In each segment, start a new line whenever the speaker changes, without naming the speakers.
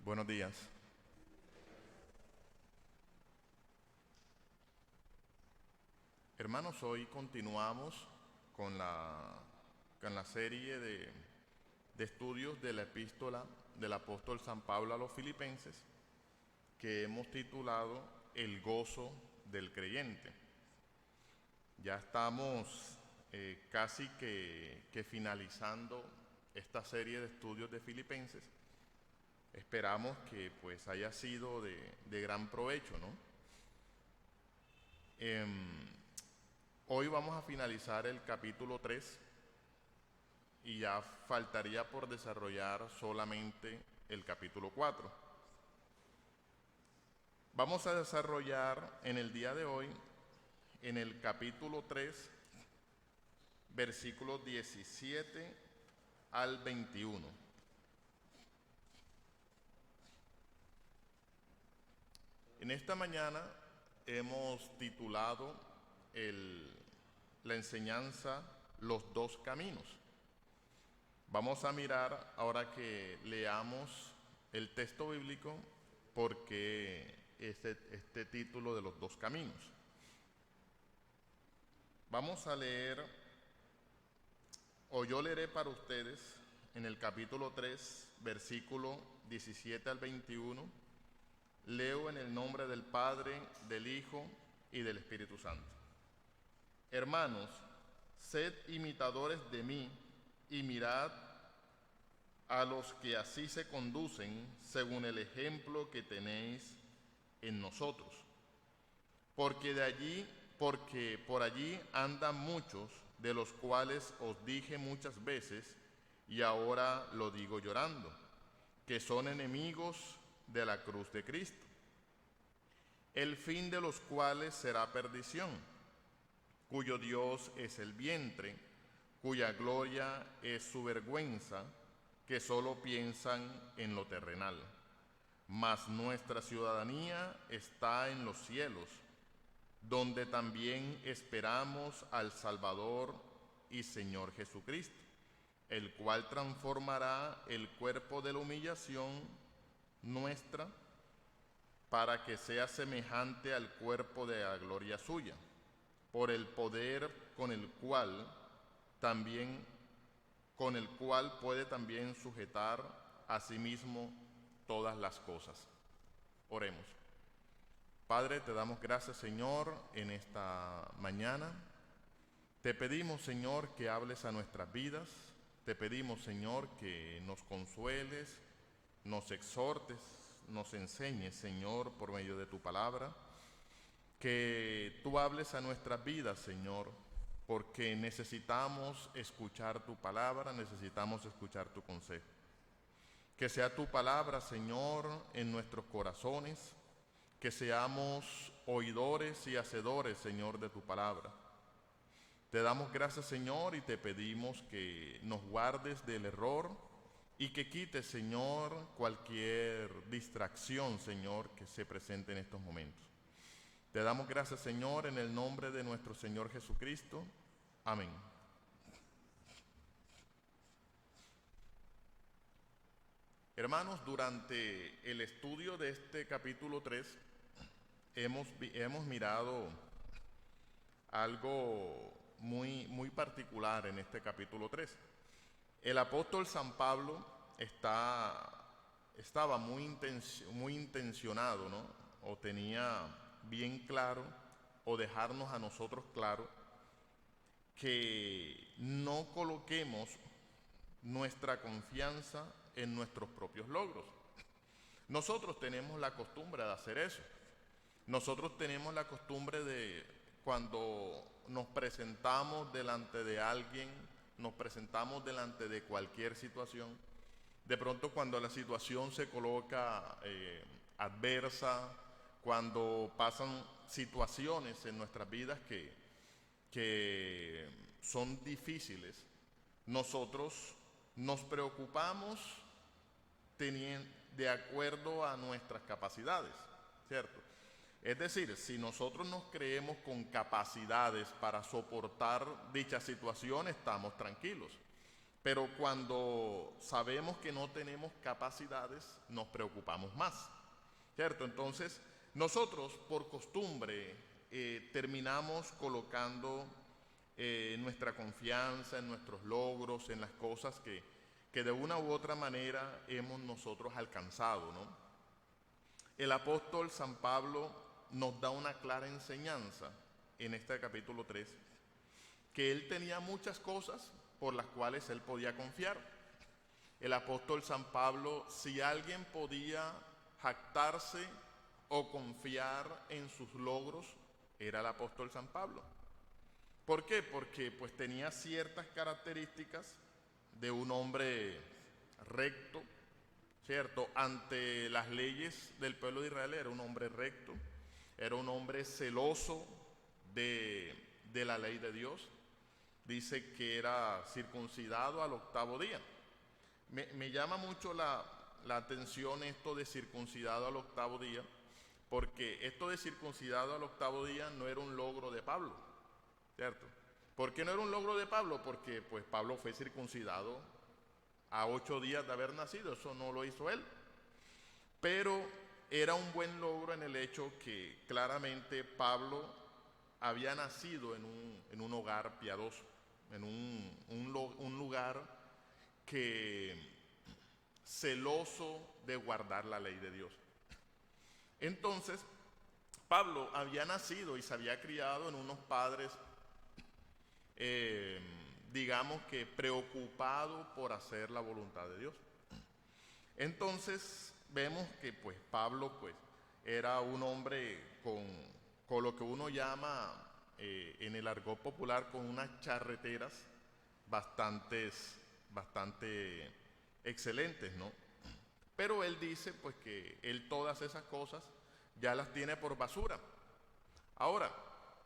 Buenos días. Hermanos, hoy continuamos con la serie de estudios de la epístola del apóstol San Pablo a los Filipenses, que hemos titulado El gozo del creyente. Ya estamos casi que finalizando esta serie de estudios de Filipenses. Esperamos que pues haya sido de gran provecho, ¿no? Hoy vamos a finalizar el capítulo 3 y ya faltaría por desarrollar solamente el capítulo 4. Vamos a desarrollar en el día de hoy, en el capítulo 3, versículos 17 al 21. En esta mañana hemos titulado la enseñanza Los dos caminos. Vamos a mirar, ahora que leamos el texto bíblico, por qué este título de los dos caminos. Vamos a leer, o yo leeré para ustedes, en el capítulo 3, versículo 17 al 21, leo en el nombre del Padre, del Hijo y del Espíritu Santo. Hermanos, sed imitadores de mí y mirad a los que así se conducen según el ejemplo que tenéis en nosotros. Porque por allí andan muchos, de los cuales os dije muchas veces, y ahora lo digo llorando, que son enemigos de la cruz de Cristo, el fin de los cuales será perdición, cuyo Dios es el vientre, cuya gloria es su vergüenza, que solo piensan en lo terrenal. Mas nuestra ciudadanía está en los cielos, donde también esperamos al Salvador y Señor Jesucristo, el cual transformará el cuerpo de la humillación nuestra para que sea semejante al cuerpo de la gloria suya, por el poder con el cual puede también sujetar a sí mismo todas las cosas. Oremos. Padre, te damos gracias, Señor, en esta mañana. Te pedimos, Señor, que hables a nuestras vidas. Te pedimos, Señor, que nos consueles, nos exhortes, nos enseñes, Señor, por medio de tu palabra. Que tú hables a nuestras vidas, Señor, porque necesitamos escuchar tu palabra, necesitamos escuchar tu consejo. Que sea tu palabra, Señor, en nuestros corazones, que seamos oidores y hacedores, Señor, de tu palabra. Te damos gracias, Señor, y te pedimos que nos guardes del error y que quites, Señor, cualquier distracción, Señor, que se presente en estos momentos. Te damos gracias, Señor, en el nombre de nuestro Señor Jesucristo. Amén. Hermanos, durante el estudio de este capítulo 3, hemos mirado algo muy particular en este capítulo 3. El apóstol San Pablo estaba muy intencionado, ¿no? O tenía bien claro, o dejarnos a nosotros claro, que no coloquemos nuestra confianza en nuestros propios logros. Nosotros tenemos la costumbre de hacer eso. Nosotros tenemos la costumbre de, cuando nos presentamos delante de alguien, nos presentamos delante de cualquier situación, de pronto cuando la situación se coloca adversa, cuando pasan situaciones en nuestras vidas que son difíciles, nosotros nos preocupamos de acuerdo a nuestras capacidades, ¿cierto? Es decir, si nosotros nos creemos con capacidades para soportar dicha situación, estamos tranquilos. Pero cuando sabemos que no tenemos capacidades, nos preocupamos más, ¿cierto? Entonces, nosotros por costumbre terminamos colocando nuestra confianza en nuestros logros, en las cosas que de una u otra manera hemos nosotros alcanzado, ¿no? El apóstol San Pablo nos da una clara enseñanza en este capítulo 3, que él tenía muchas cosas por las cuales él podía confiar. El apóstol San Pablo, si alguien podía jactarse o confiar en sus logros, era el apóstol San Pablo. ¿Por qué? Porque pues tenía ciertas características de un hombre recto, ¿cierto? Ante las leyes del pueblo de Israel era un hombre recto, era un hombre celoso de la ley de Dios. Dice que era circuncidado al 8º día. Me llama mucho la atención esto de circuncidado al 8º día, porque esto de circuncidado al 8º día no era un logro de Pablo, ¿cierto? ¿Por qué no era un logro de Pablo? Porque pues Pablo fue circuncidado a 8 días de haber nacido, eso no lo hizo él. Pero era un buen logro en el hecho que claramente Pablo había nacido en un hogar piadoso, en un lugar que celoso de guardar la ley de Dios. Entonces, Pablo había nacido y se había criado en unos padres, digamos que preocupados por hacer la voluntad de Dios. Entonces, vemos que pues Pablo pues era un hombre con lo que uno llama en el argot popular con unas charreteras bastante excelentes, ¿no? Pero él dice pues que él todas esas cosas ya las tiene por basura. Ahora,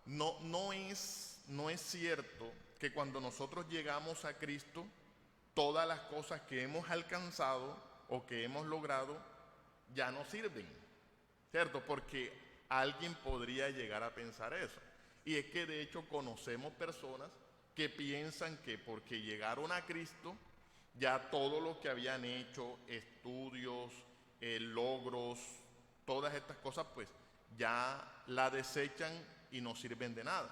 no es cierto que cuando nosotros llegamos a Cristo, todas las cosas que hemos alcanzado o que hemos logrado ya no sirven, ¿cierto? Porque alguien podría llegar a pensar eso. Y es que de hecho conocemos personas que piensan que porque llegaron a Cristo, ya todo lo que habían hecho, estudios, logros, todas estas cosas, pues ya la desechan y no sirven de nada.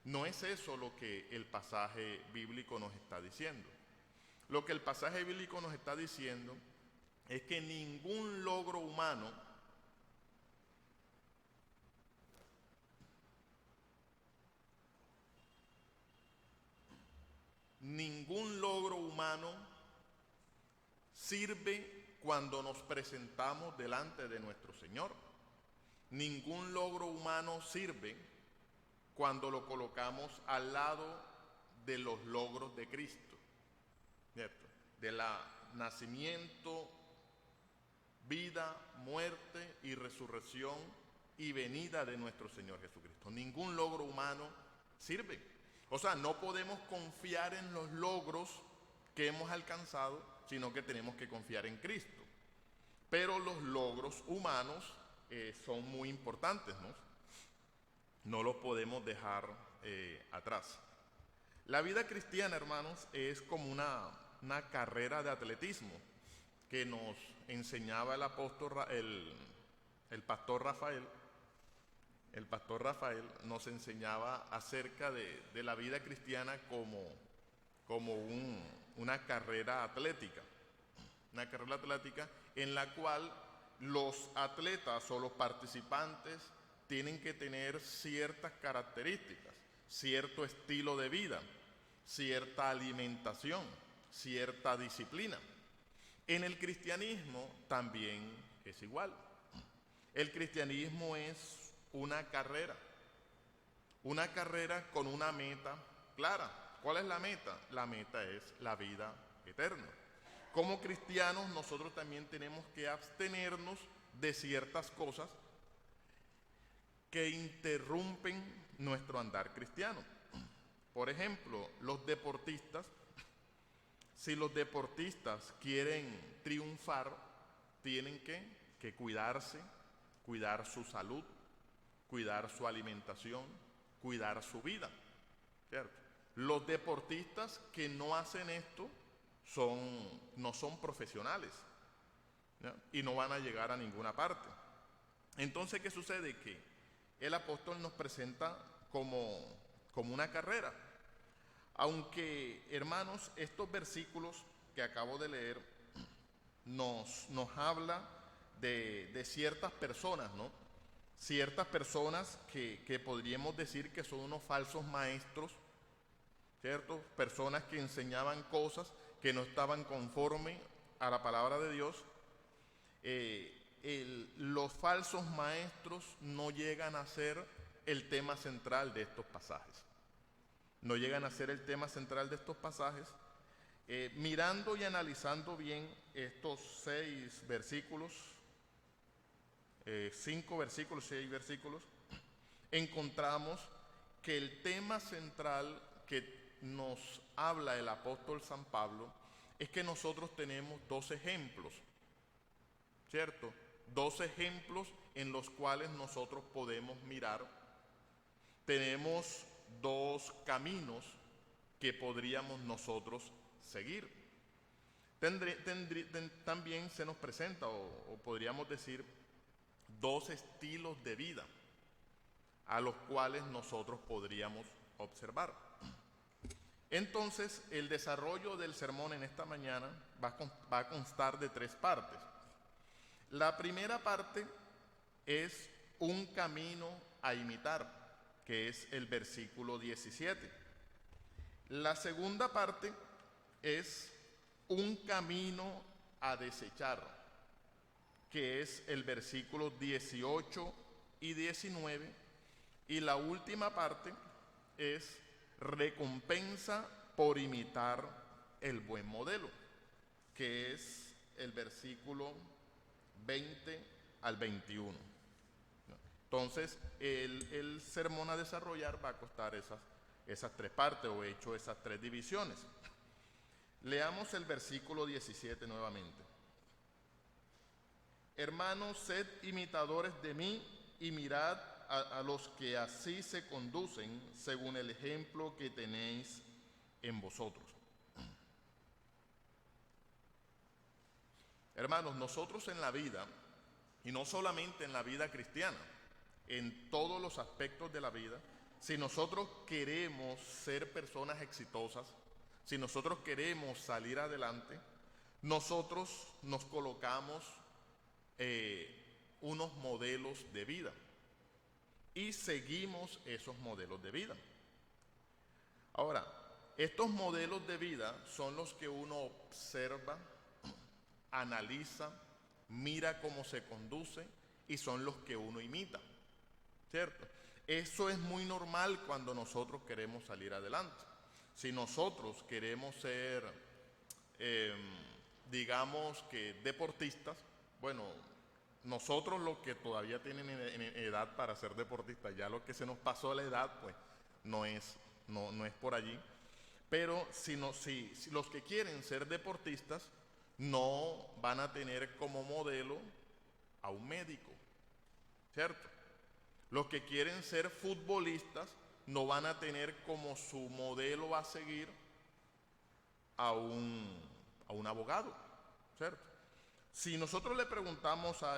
No es eso lo que el pasaje bíblico nos está diciendo. Lo que el pasaje bíblico nos está diciendo es que ningún logro humano sirve cuando nos presentamos delante de nuestro Señor. Ningún logro humano sirve cuando lo colocamos al lado de los logros de Cristo, ¿cierto? De la nacimiento, vida, muerte y resurrección y venida de nuestro Señor Jesucristo. Ningún logro humano sirve. O sea, no podemos confiar en los logros que hemos alcanzado, sino que tenemos que confiar en Cristo. Pero los logros humanos son muy importantes, ¿no? No los podemos dejar atrás. La vida cristiana, hermanos, es como una carrera de atletismo que nos enseñaba el pastor Rafael. El pastor Rafael nos enseñaba acerca de la vida cristiana como una carrera atlética. Una carrera atlética en la cual los atletas o los participantes tienen que tener ciertas características, cierto estilo de vida, cierta alimentación, cierta disciplina. En el cristianismo también es igual. El cristianismo es una carrera con una meta clara. ¿Cuál es la meta? La meta es la vida eterna. Como cristianos nosotros también tenemos que abstenernos de ciertas cosas que interrumpen nuestro andar cristiano. Por ejemplo, los deportistas, si los deportistas quieren triunfar, tienen que cuidarse, cuidar su salud, cuidar su alimentación, cuidar su vida, ¿cierto? Los deportistas que no hacen esto no son profesionales, ¿ya? Y no van a llegar a ninguna parte. Entonces, ¿qué sucede? Que el apóstol nos presenta como una carrera. Aunque, hermanos, estos versículos que acabo de leer nos habla de ciertas personas, ¿no? Ciertas personas que podríamos decir que son unos falsos maestros, ¿cierto? Personas que enseñaban cosas que no estaban conforme a la palabra de Dios. Los falsos maestros no llegan a ser el tema central de estos pasajes. No llegan a ser el tema central de estos pasajes. Mirando y analizando bien estos 6 versículos, 5 versículos, 6 versículos, encontramos que el tema central que nos habla el apóstol San Pablo es que nosotros tenemos 2 ejemplos, ¿cierto? 2 ejemplos en los cuales nosotros podemos mirar. Tenemos 2 caminos que podríamos nosotros seguir. También se nos presenta, o podríamos decir, 2 estilos de vida a los cuales nosotros podríamos observar. Entonces, el desarrollo del sermón en esta mañana va a constar de 3 partes. La primera parte es un camino a imitar, que es el versículo 17. La segunda parte es un camino a desechar, que es el versículo 18 y 19. Y la última parte es recompensa por imitar el buen modelo, que es el versículo 20 al 21. Entonces, el sermón a desarrollar va a costar esas 3 partes, o hecho esas 3 divisiones. Leamos el versículo 17 nuevamente. Hermanos, sed imitadores de mí y mirad a los que así se conducen según el ejemplo que tenéis en vosotros. Hermanos, nosotros en la vida, y no solamente en la vida cristiana, en todos los aspectos de la vida, si nosotros queremos ser personas exitosas, si nosotros queremos salir adelante, nosotros nos colocamos unos modelos de vida y seguimos esos modelos de vida. Ahora, estos modelos de vida son los que uno observa, analiza, mira cómo se conduce, y son los que uno imita, ¿cierto? Eso es muy normal cuando nosotros queremos salir adelante. Si nosotros queremos ser, digamos que deportistas, bueno, nosotros los que todavía tienen edad para ser deportistas, ya los que se nos pasó la edad, pues no es por allí. Pero si los que quieren ser deportistas no van a tener como modelo a un médico, ¿cierto? Los que quieren ser futbolistas no van a tener como su modelo a seguir a un abogado, ¿cierto? Si nosotros le preguntamos a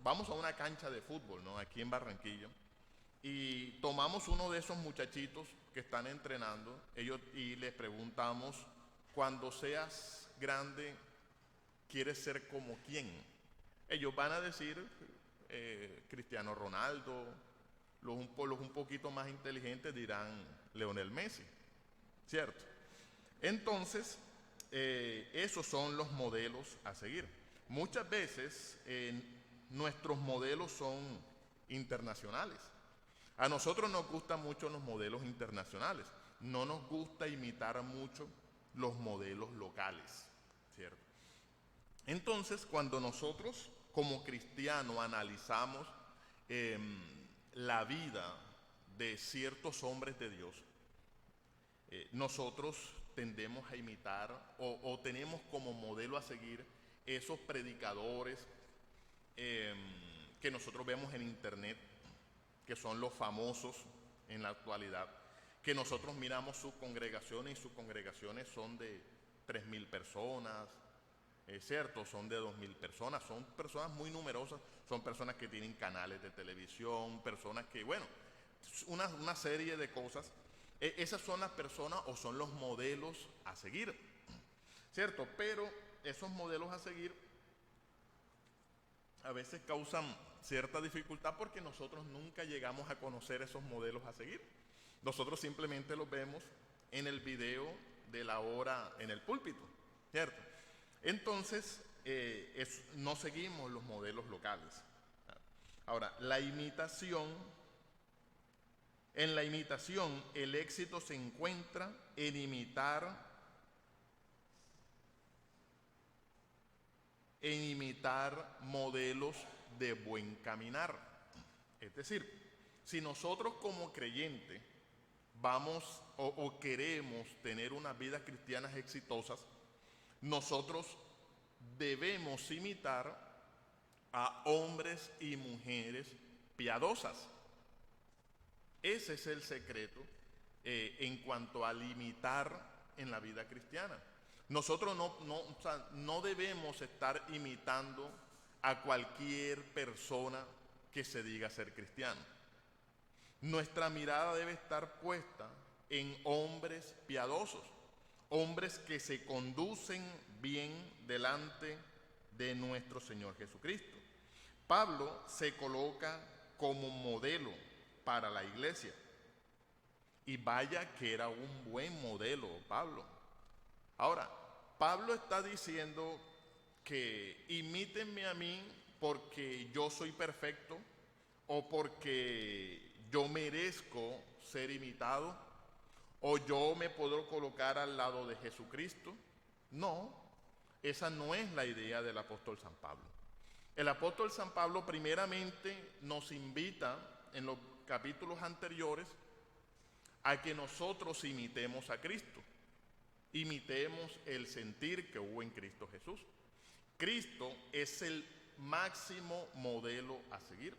vamos a una cancha de fútbol, ¿no? Aquí en Barranquilla, y tomamos uno de esos muchachitos que están entrenando, y les preguntamos, cuando seas grande, ¿quieres ser como quién? Ellos van a decir Cristiano Ronaldo. Los un poquito más inteligentes dirán Lionel Messi, ¿cierto? Entonces, esos son los modelos a seguir. Muchas veces nuestros modelos son internacionales. A nosotros nos gustan mucho los modelos internacionales. No nos gusta imitar mucho los modelos locales, ¿cierto? Entonces, cuando nosotros como cristianos analizamos la vida de ciertos hombres de Dios, nosotros tendemos a imitar o tenemos como modelo a seguir esos predicadores que nosotros vemos en internet, que son los famosos en la actualidad, que nosotros miramos sus congregaciones y sus congregaciones son de 3.000 personas, es cierto, son de 2.000 personas, son personas muy numerosas, son personas que tienen canales de televisión, personas que, bueno, una serie de cosas. Esas son las personas o son los modelos a seguir, ¿cierto? Pero esos modelos a seguir a veces causan cierta dificultad porque nosotros nunca llegamos a conocer esos modelos a seguir. Nosotros simplemente los vemos en el video de la hora en el púlpito, ¿cierto? Entonces, no seguimos los modelos locales. Ahora, en la imitación, el éxito se encuentra en imitar modelos de buen caminar. Es decir, si nosotros como creyentes vamos o queremos tener unas vidas cristianas exitosas, nosotros debemos imitar a hombres y mujeres piadosas. Ese es el secreto en cuanto a imitar en la vida cristiana. Nosotros no debemos estar imitando a cualquier persona que se diga ser cristiano. Nuestra mirada debe estar puesta en hombres piadosos, hombres que se conducen bien delante de nuestro Señor Jesucristo. Pablo se coloca como modelo para la iglesia. Y vaya que era un buen modelo, Pablo. Ahora, Pablo está diciendo que imítenme a mí porque yo soy perfecto o porque yo merezco ser imitado o yo me puedo colocar al lado de Jesucristo. No, esa no es la idea del apóstol San Pablo. El apóstol San Pablo primeramente nos invita en los capítulos anteriores a que nosotros imitemos a Cristo, imitemos el sentir que hubo en Cristo Jesús. Cristo es el máximo modelo a seguir,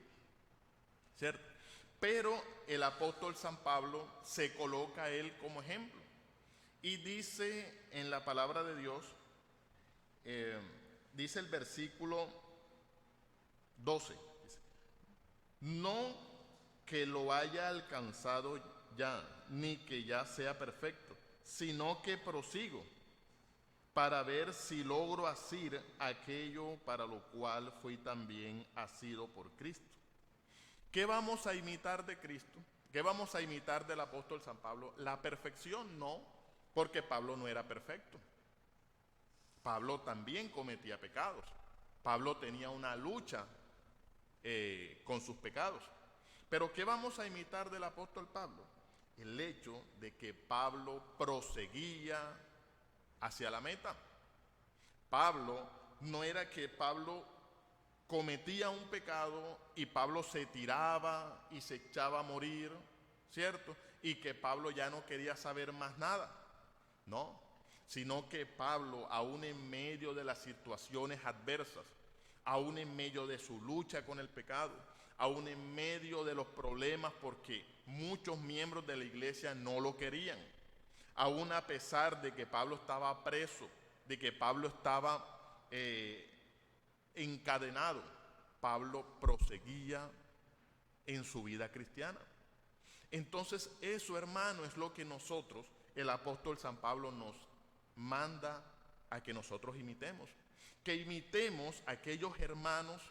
¿cierto? Pero el apóstol San Pablo se coloca a él como ejemplo y dice en la palabra de Dios, dice el versículo 12, dice, no que lo haya alcanzado ya, ni que ya sea perfecto, sino que prosigo para ver si logro asir aquello para lo cual fui también asido por Cristo. ¿Qué vamos a imitar de Cristo? ¿Qué vamos a imitar del apóstol San Pablo? La perfección no, porque Pablo no era perfecto. Pablo también cometía pecados. Pablo tenía una lucha con sus pecados. Pero ¿qué vamos a imitar del apóstol Pablo? El hecho de que Pablo proseguía hacia la meta. Pablo no era que Pablo cometía un pecado y Pablo se tiraba y se echaba a morir, ¿cierto? Y que Pablo ya no quería saber más nada. No, sino que Pablo, aún en medio de las situaciones adversas, aún en medio de su lucha con el pecado, aún en medio de los problemas porque muchos miembros de la iglesia no lo querían, aún a pesar de que Pablo estaba preso, de que Pablo estaba encadenado, Pablo proseguía en su vida cristiana. Entonces eso, hermano, es lo que nosotros, el apóstol San Pablo nos manda a que nosotros imitemos. Que imitemos a aquellos hermanos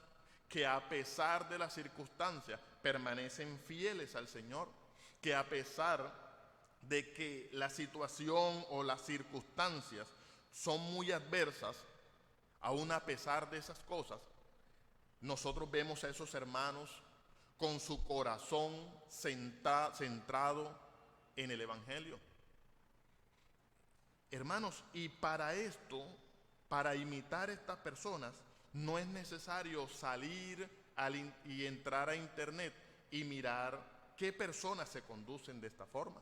que a pesar de las circunstancias permanecen fieles al Señor. Que a pesar de que la situación o las circunstancias son muy adversas, aún a pesar de esas cosas, nosotros vemos a esos hermanos con su corazón centrado en el Evangelio. Hermanos, y para esto, para imitar a estas personas, no es necesario salir y entrar a internet y mirar qué personas se conducen de esta forma.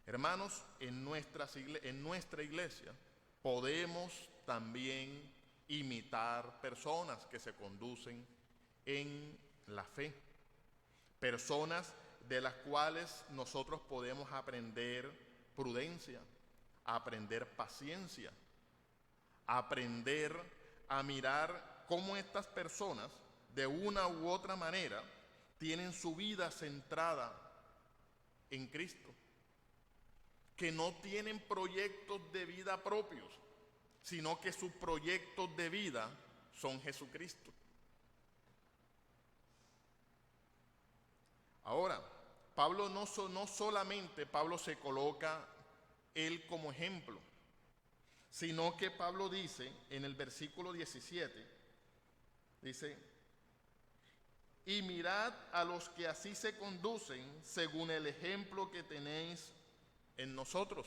Hermanos, en nuestra iglesia podemos también imitar personas que se conducen en la fe, personas de las cuales nosotros podemos aprender prudencia, aprender paciencia, aprender a mirar cómo estas personas, de una u otra manera, tienen su vida centrada en Cristo, que no tienen proyectos de vida propios, sino que sus proyectos de vida son Jesucristo. Ahora, Pablo no solamente Pablo se coloca él como ejemplo, sino que Pablo dice en el versículo 17, dice: y mirad a los que así se conducen según el ejemplo que tenéis en nosotros.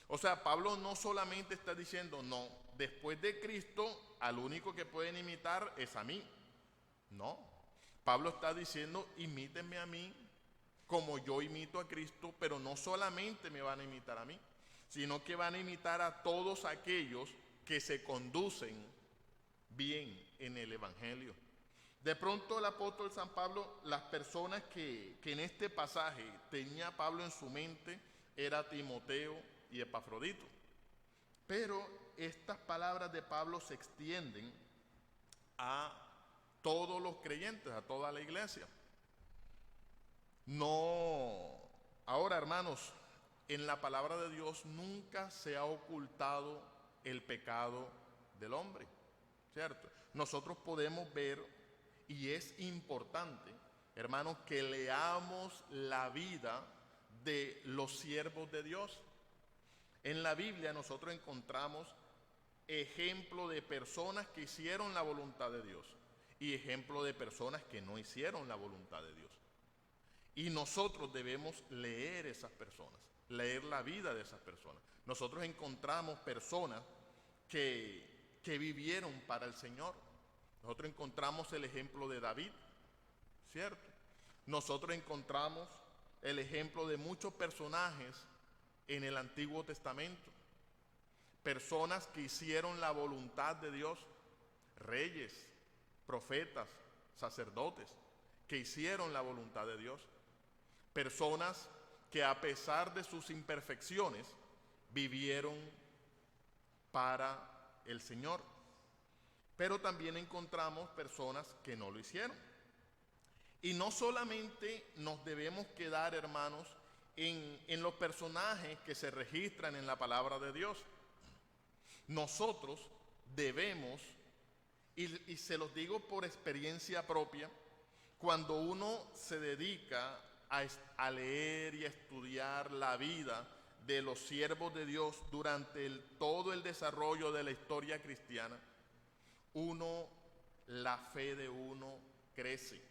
O sea, Pablo no solamente está diciendo, no, después de Cristo, al único que pueden imitar es a mí. No, Pablo está diciendo, imítenme a mí como yo imito a Cristo, pero no solamente me van a imitar a mí, sino que van a imitar a todos aquellos que se conducen bien en el Evangelio. De pronto el apóstol San Pablo, las personas que en este pasaje tenía Pablo en su mente, era Timoteo y Epafrodito. Pero estas palabras de Pablo se extienden a todos los creyentes, a toda la iglesia. No, ahora hermanos, en la palabra de Dios nunca se ha ocultado el pecado del hombre, ¿cierto? Nosotros podemos ver, y es importante, hermanos, que leamos la vida de los siervos de Dios. En la Biblia nosotros encontramos ejemplo de personas que hicieron la voluntad de Dios y ejemplo de personas que no hicieron la voluntad de Dios. Y nosotros debemos leer esas personas, leer la vida de esas personas. Nosotros encontramos personas que vivieron para el Señor. Nosotros encontramos el ejemplo de David, ¿cierto? Nosotros encontramos el ejemplo de muchos personajes en el Antiguo Testamento. Personas que hicieron la voluntad de Dios, reyes, profetas, sacerdotes, que hicieron la voluntad de Dios. Personas que a pesar de sus imperfecciones vivieron para el Señor. Pero también encontramos personas que no lo hicieron. Y no solamente nos debemos quedar, hermanos, en los personajes que se registran en la palabra de Dios. Nosotros debemos, y se los digo por experiencia propia, cuando uno se dedica a leer y a estudiar la vida de los siervos de Dios durante todo el desarrollo de la historia cristiana, la fe de uno crece,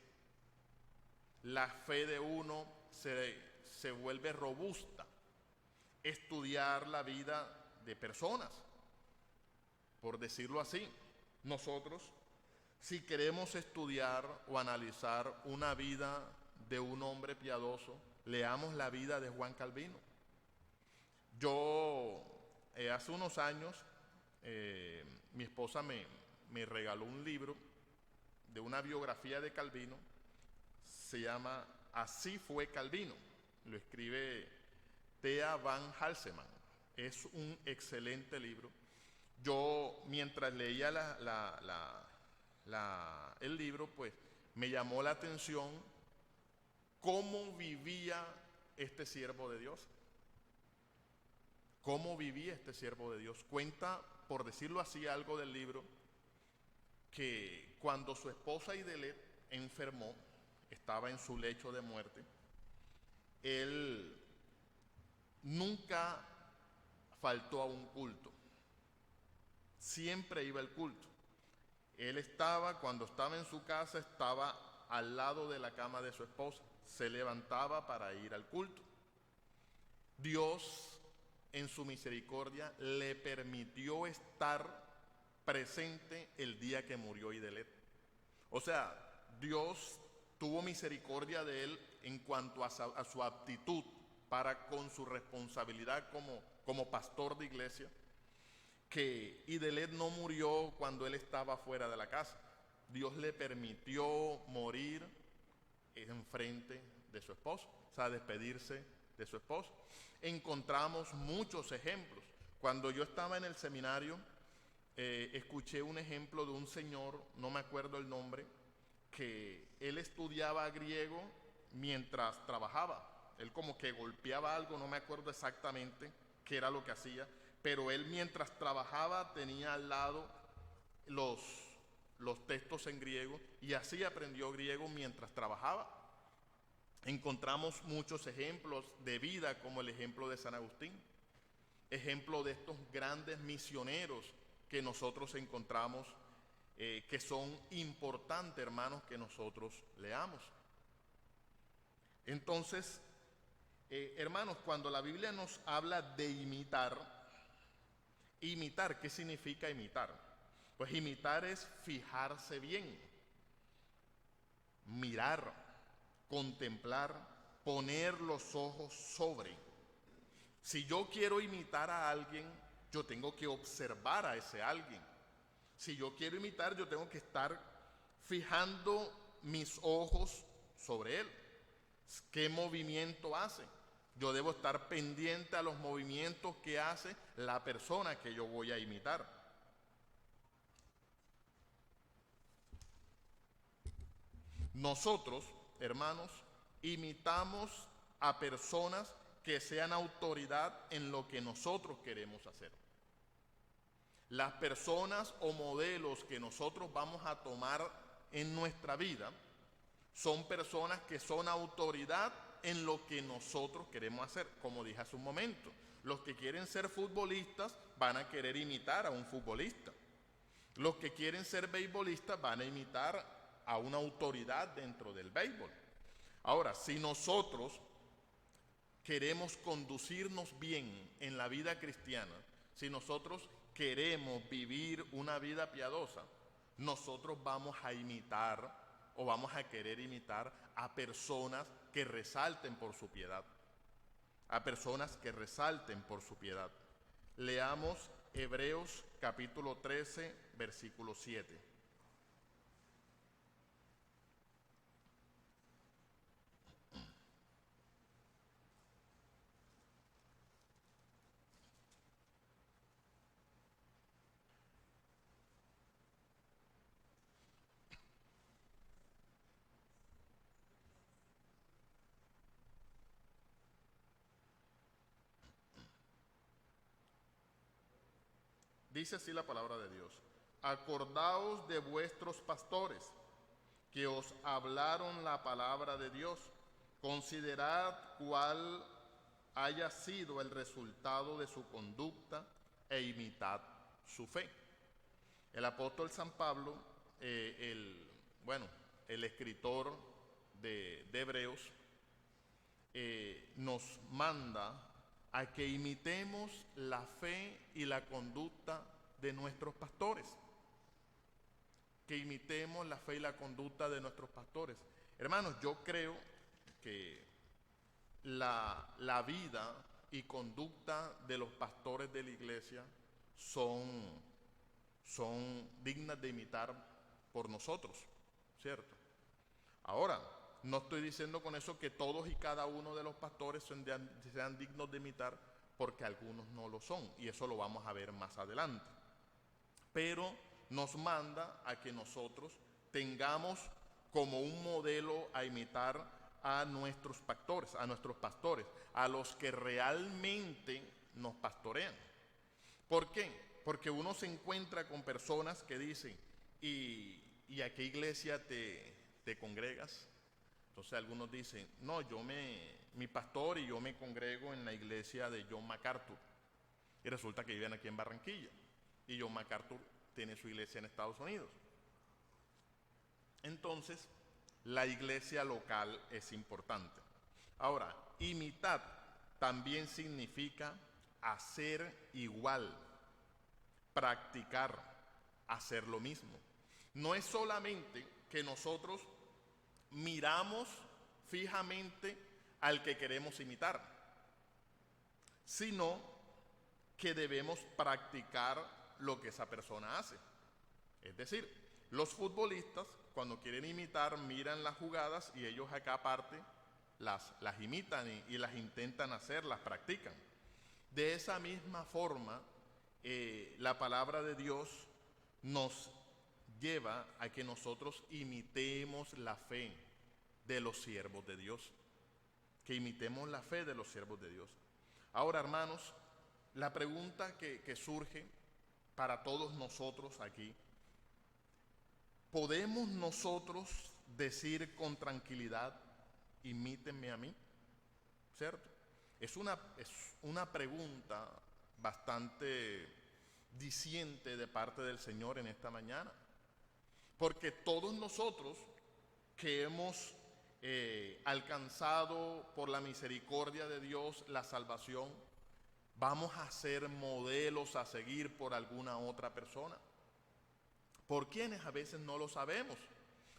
la fe de uno se vuelve robusta. Estudiar la vida de personas, por decirlo así. Nosotros, si queremos estudiar o analizar una vida de un hombre piadoso, leamos la vida de Juan Calvino. Yo, hace unos años, mi esposa me regaló un libro de una biografía de Calvino. Se llama Así fue Calvino. Lo escribe Thea van Halseman. Es un excelente libro. Yo, mientras leía el libro, pues me llamó la atención cómo vivía este siervo de Dios. Cómo vivía este siervo de Dios. Cuenta, por decirlo así, algo del libro, que cuando su esposa Idelette enfermó, estaba en su lecho de muerte, él nunca faltó a un culto. Siempre iba al culto. Él cuando estaba en su casa, estaba al lado de la cama de su esposa. Se levantaba para ir al culto. Dios, en su misericordia, le permitió estar presente el día que murió Idelette. O sea, Dios tuvo misericordia de él en cuanto a su aptitud para con su responsabilidad como pastor de iglesia, que Idelette no murió cuando él estaba fuera de la casa. Dios le permitió morir enfrente de su esposo, o sea, despedirse de su esposo. Encontramos muchos ejemplos. Cuando yo estaba en el seminario, escuché un ejemplo de un señor, no me acuerdo el nombre, que él estudiaba griego mientras trabajaba. Él como que golpeaba algo, no me acuerdo exactamente qué era lo que hacía, pero él mientras trabajaba tenía al lado los textos en griego y así aprendió griego mientras trabajaba. Encontramos muchos ejemplos de vida, como el ejemplo de San Agustín, ejemplo de estos grandes misioneros que nosotros encontramos, que son importantes, hermanos, que nosotros leamos. Entonces, hermanos, cuando la Biblia nos habla de imitar, ¿qué significa imitar? Pues imitar es fijarse bien, mirar, contemplar, poner los ojos sobre. Si yo quiero imitar a alguien, yo tengo que observar a ese alguien. Si yo quiero imitar, yo tengo que estar fijando mis ojos sobre él. ¿Qué movimiento hace? Yo debo estar pendiente a los movimientos que hace la persona que yo voy a imitar. Nosotros, hermanos, imitamos a personas que sean autoridad en lo que nosotros queremos hacer. Las personas o modelos que nosotros vamos a tomar en nuestra vida son personas que son autoridad en lo que nosotros queremos hacer. Como dije hace un momento, los que quieren ser futbolistas van a querer imitar a un futbolista. Los que quieren ser beisbolistas van a imitar a una autoridad dentro del béisbol. Ahora, si nosotros queremos conducirnos bien en la vida cristiana, si nosotros queremos vivir una vida piadosa, nosotros vamos a imitar o vamos a querer imitar a personas que resalten por su piedad. A personas que resalten por su piedad. Leamos Hebreos capítulo 13, versículo 7. Dice así la palabra de Dios: acordaos de vuestros pastores, que os hablaron la palabra de Dios. Considerad cuál haya sido el resultado de su conducta e imitad su fe. El apóstol San Pablo, el escritor de Hebreos, nos manda a que imitemos la fe y la conducta de nuestros pastores. Que imitemos la fe y la conducta de nuestros pastores. Hermanos, yo creo que la vida y conducta de los pastores de la iglesia son dignas de imitar por nosotros, ¿cierto? Ahora, no estoy diciendo con eso que todos y cada uno de los pastores sean dignos de imitar, porque algunos no lo son, y eso lo vamos a ver más adelante. Pero nos manda a que nosotros tengamos como un modelo a imitar a nuestros pastores, a los que realmente nos pastorean. ¿Por qué? Porque uno se encuentra con personas que dicen, ¿y a qué iglesia te congregas? Entonces algunos dicen, no, mi pastor y yo me congrego en la iglesia de John MacArthur. Y resulta que viven aquí en Barranquilla. Y John MacArthur tiene su iglesia en Estados Unidos. Entonces, la iglesia local es importante. Ahora, imitar también significa hacer igual, practicar, hacer lo mismo. No es solamente que nosotros miramos fijamente al que queremos imitar, sino que debemos practicar lo que esa persona hace. Es decir, los futbolistas, cuando quieren imitar, miran las jugadas y ellos acá aparte las imitan y las intentan hacer, las practican. De esa misma forma, la palabra de Dios nos lleva a que nosotros imitemos la fe de los siervos de Dios, que imitemos la fe de los siervos de Dios. Ahora, hermanos, la pregunta que surge para todos nosotros aquí: ¿podemos nosotros decir con tranquilidad, imítenme a mí? ¿Cierto? Es una pregunta bastante diciente de parte del Señor en esta mañana. Porque todos nosotros que hemos alcanzado por la misericordia de Dios la salvación, vamos a ser modelos a seguir por alguna otra persona. ¿Por quiénes? A veces no lo sabemos.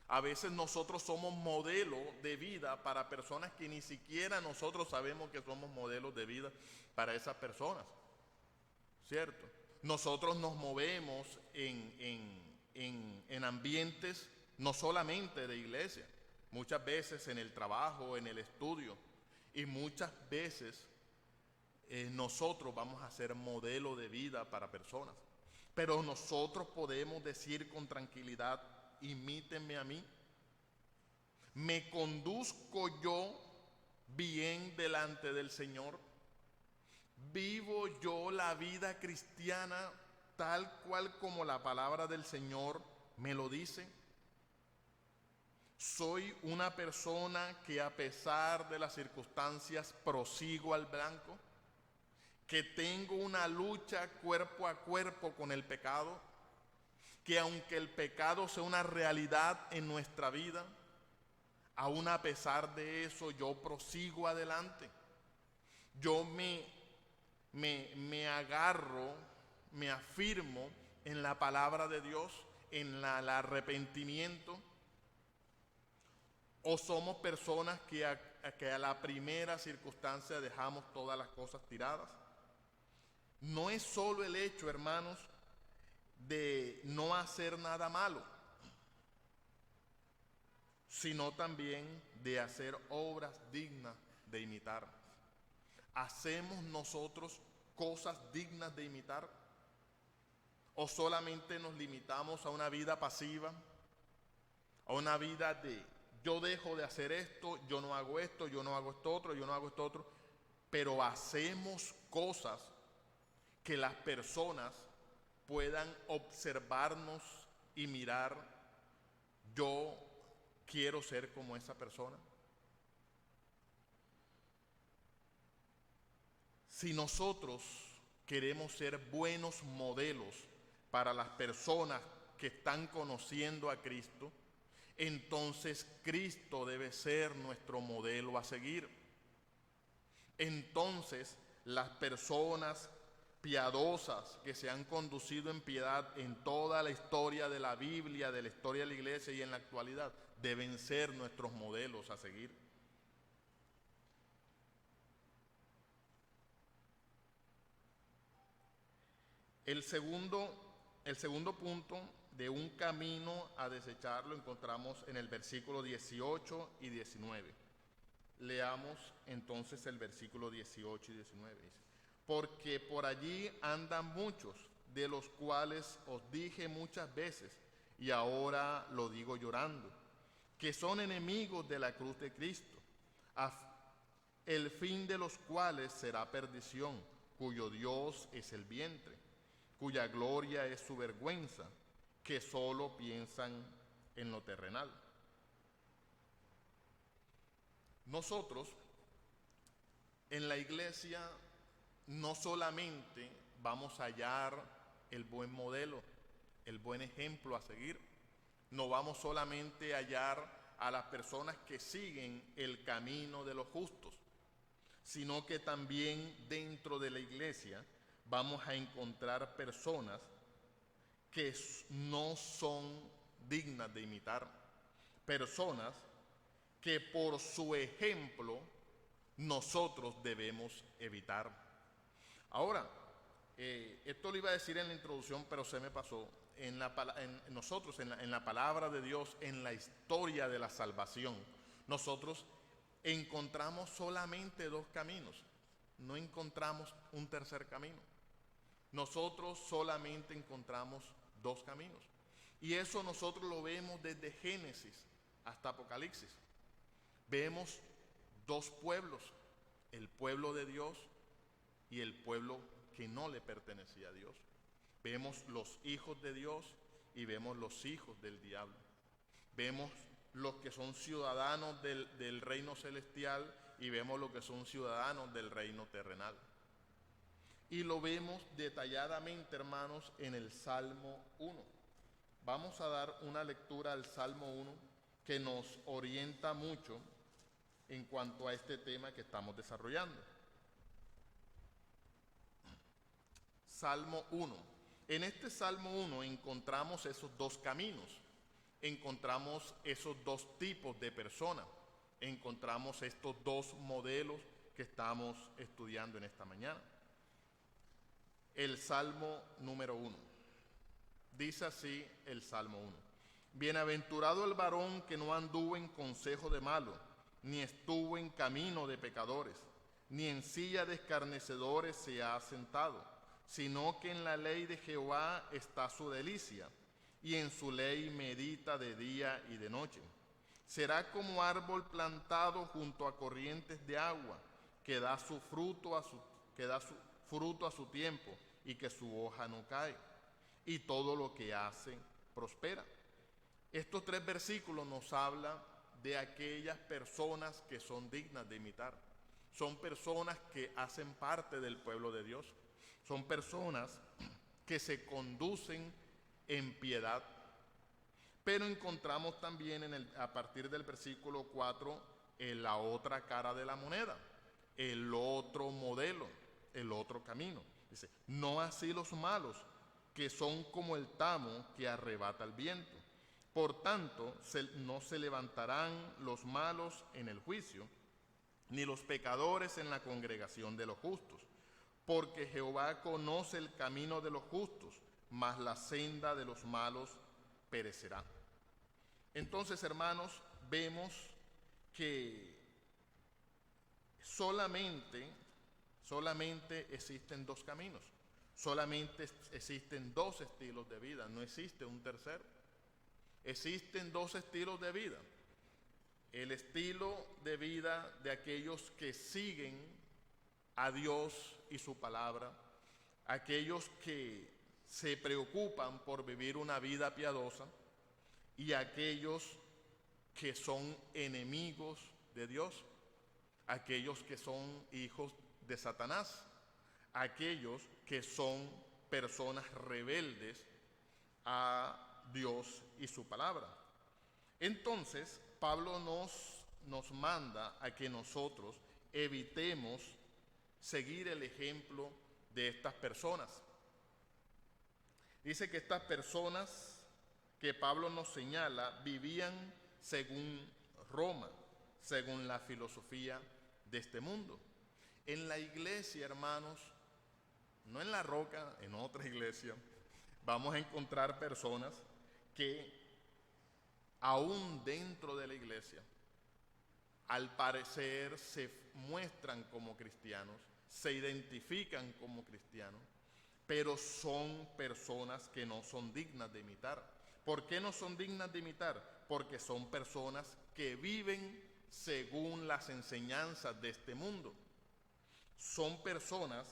A veces nosotros somos modelo de vida para personas que ni siquiera nosotros sabemos que somos modelos de vida para esas personas, ¿cierto? Nosotros nos movemos en ambientes no solamente de iglesia, muchas veces en el trabajo, en el estudio, y muchas veces nosotros vamos a ser modelo de vida para personas. Pero nosotros podemos decir con tranquilidad, imítenme a mí. ¿Me conduzco yo bien delante del Señor? ¿Vivo yo la vida cristiana tal cual como la palabra del Señor me lo dice? ¿Soy una persona que a pesar de las circunstancias prosigo al blanco? ¿Que tengo una lucha cuerpo a cuerpo con el pecado? ¿Que aunque el pecado sea una realidad en nuestra vida, aún a pesar de eso yo prosigo adelante? Yo me agarro, me afirmo en la palabra de Dios, en el arrepentimiento. ¿O somos personas que a la primera circunstancia dejamos todas las cosas tiradas? No es solo el hecho, hermanos, de no hacer nada malo, sino también de hacer obras dignas de imitar. ¿Hacemos nosotros cosas dignas de imitar? ¿O solamente nos limitamos a una vida pasiva? A una vida de yo dejo de hacer esto, yo no hago esto, yo no hago esto otro, yo no hago esto otro, pero hacemos cosas que las personas puedan observarnos y mirar, yo quiero ser como esa persona? Si nosotros queremos ser buenos modelos para las personas que están conociendo a Cristo, entonces Cristo debe ser nuestro modelo a seguir. Entonces las personas piadosas que se han conducido en piedad en toda la historia de la Biblia, de la historia de la iglesia y en la actualidad, deben ser nuestros modelos a seguir. El segundo punto de un camino a desechar lo encontramos en el versículo 18 y 19. Leamos entonces el versículo 18 y 19. Dice: porque por allí andan muchos, de los cuales os dije muchas veces, y ahora lo digo llorando, que son enemigos de la cruz de Cristo, el fin de los cuales será perdición, cuyo Dios es el vientre, cuya gloria es su vergüenza, que solo piensan en lo terrenal. Nosotros en la iglesia no solamente vamos a hallar el buen modelo, el buen ejemplo a seguir, no vamos solamente a hallar a las personas que siguen el camino de los justos, sino que también dentro de la iglesia vamos a encontrar personas que no son dignas de imitar, personas que por su ejemplo nosotros debemos evitar. Ahora, esto lo iba a decir en la introducción, pero se me pasó. En la palabra de Dios, en la historia de la salvación, nosotros encontramos solamente dos caminos, no encontramos un tercer camino. Nosotros solamente encontramos dos caminos. Y eso nosotros lo vemos desde Génesis hasta Apocalipsis. Vemos dos pueblos, el pueblo de Dios y el pueblo que no le pertenecía a Dios. Vemos los hijos de Dios y vemos los hijos del diablo. Vemos los que son ciudadanos del reino celestial y vemos los que son ciudadanos del reino terrenal. Y lo vemos detalladamente, hermanos, en el Salmo 1. Vamos a dar una lectura al Salmo 1 que nos orienta mucho en cuanto a este tema que estamos desarrollando. Salmo 1. En este Salmo 1 encontramos esos dos caminos, encontramos esos dos tipos de personas, encontramos estos dos modelos que estamos estudiando en esta mañana. El Salmo número 1. Dice así el Salmo 1. Bienaventurado el varón que no anduvo en consejo de malo, ni estuvo en camino de pecadores, ni en silla de escarnecedores se ha sentado, sino que en la ley de Jehová está su delicia, y en su ley medita de día y de noche. Será como árbol plantado junto a corrientes de agua, que da su fruto a su tiempo, y que su hoja no cae, y todo lo que hace prospera. Estos tres versículos nos hablan de aquellas personas que son dignas de imitar. Son personas que hacen parte del pueblo de Dios. Son personas que se conducen en piedad. Pero encontramos también a partir del versículo 4 en la otra cara de la moneda, el otro modelo, el otro camino. Dice, no así los malos, que son como el tamo que arrebata el viento. Por tanto, no se levantarán los malos en el juicio, ni los pecadores en la congregación de los justos. Porque Jehová conoce el camino de los justos, mas la senda de los malos perecerá. Entonces, hermanos, vemos que solamente existen dos caminos, solamente existen dos estilos de vida, no existe un tercero. Existen dos estilos de vida. El estilo de vida de aquellos que siguen a Dios y su palabra, aquellos que se preocupan por vivir una vida piadosa, y aquellos que son enemigos de Dios, aquellos que son hijos de Satanás, aquellos que son personas rebeldes a Dios y su palabra. Entonces, Pablo nos manda a que nosotros evitemos seguir el ejemplo de estas personas. Dice que estas personas que Pablo nos señala vivían según Roma, según la filosofía de este mundo. En la iglesia, hermanos, no en La Roca, en otra iglesia, vamos a encontrar personas que aún dentro de la iglesia, al parecer se muestran como cristianos, se identifican como cristianos, pero son personas que no son dignas de imitar. ¿Por qué no son dignas de imitar? Porque son personas que viven según las enseñanzas de este mundo. Son personas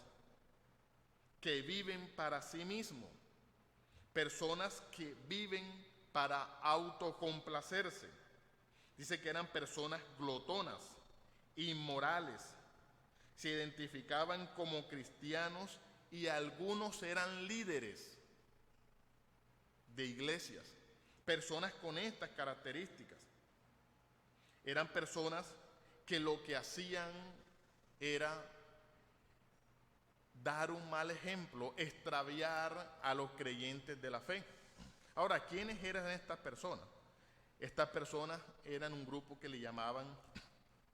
que viven para sí mismos, personas que viven para autocomplacerse. Dice que eran personas glotonas, inmorales, se identificaban como cristianos y algunos eran líderes de iglesias, personas con estas características. Eran personas que lo que hacían era dar un mal ejemplo, extraviar a los creyentes de la fe. Ahora, ¿quiénes eran estas personas? Estas personas eran un grupo que le llamaban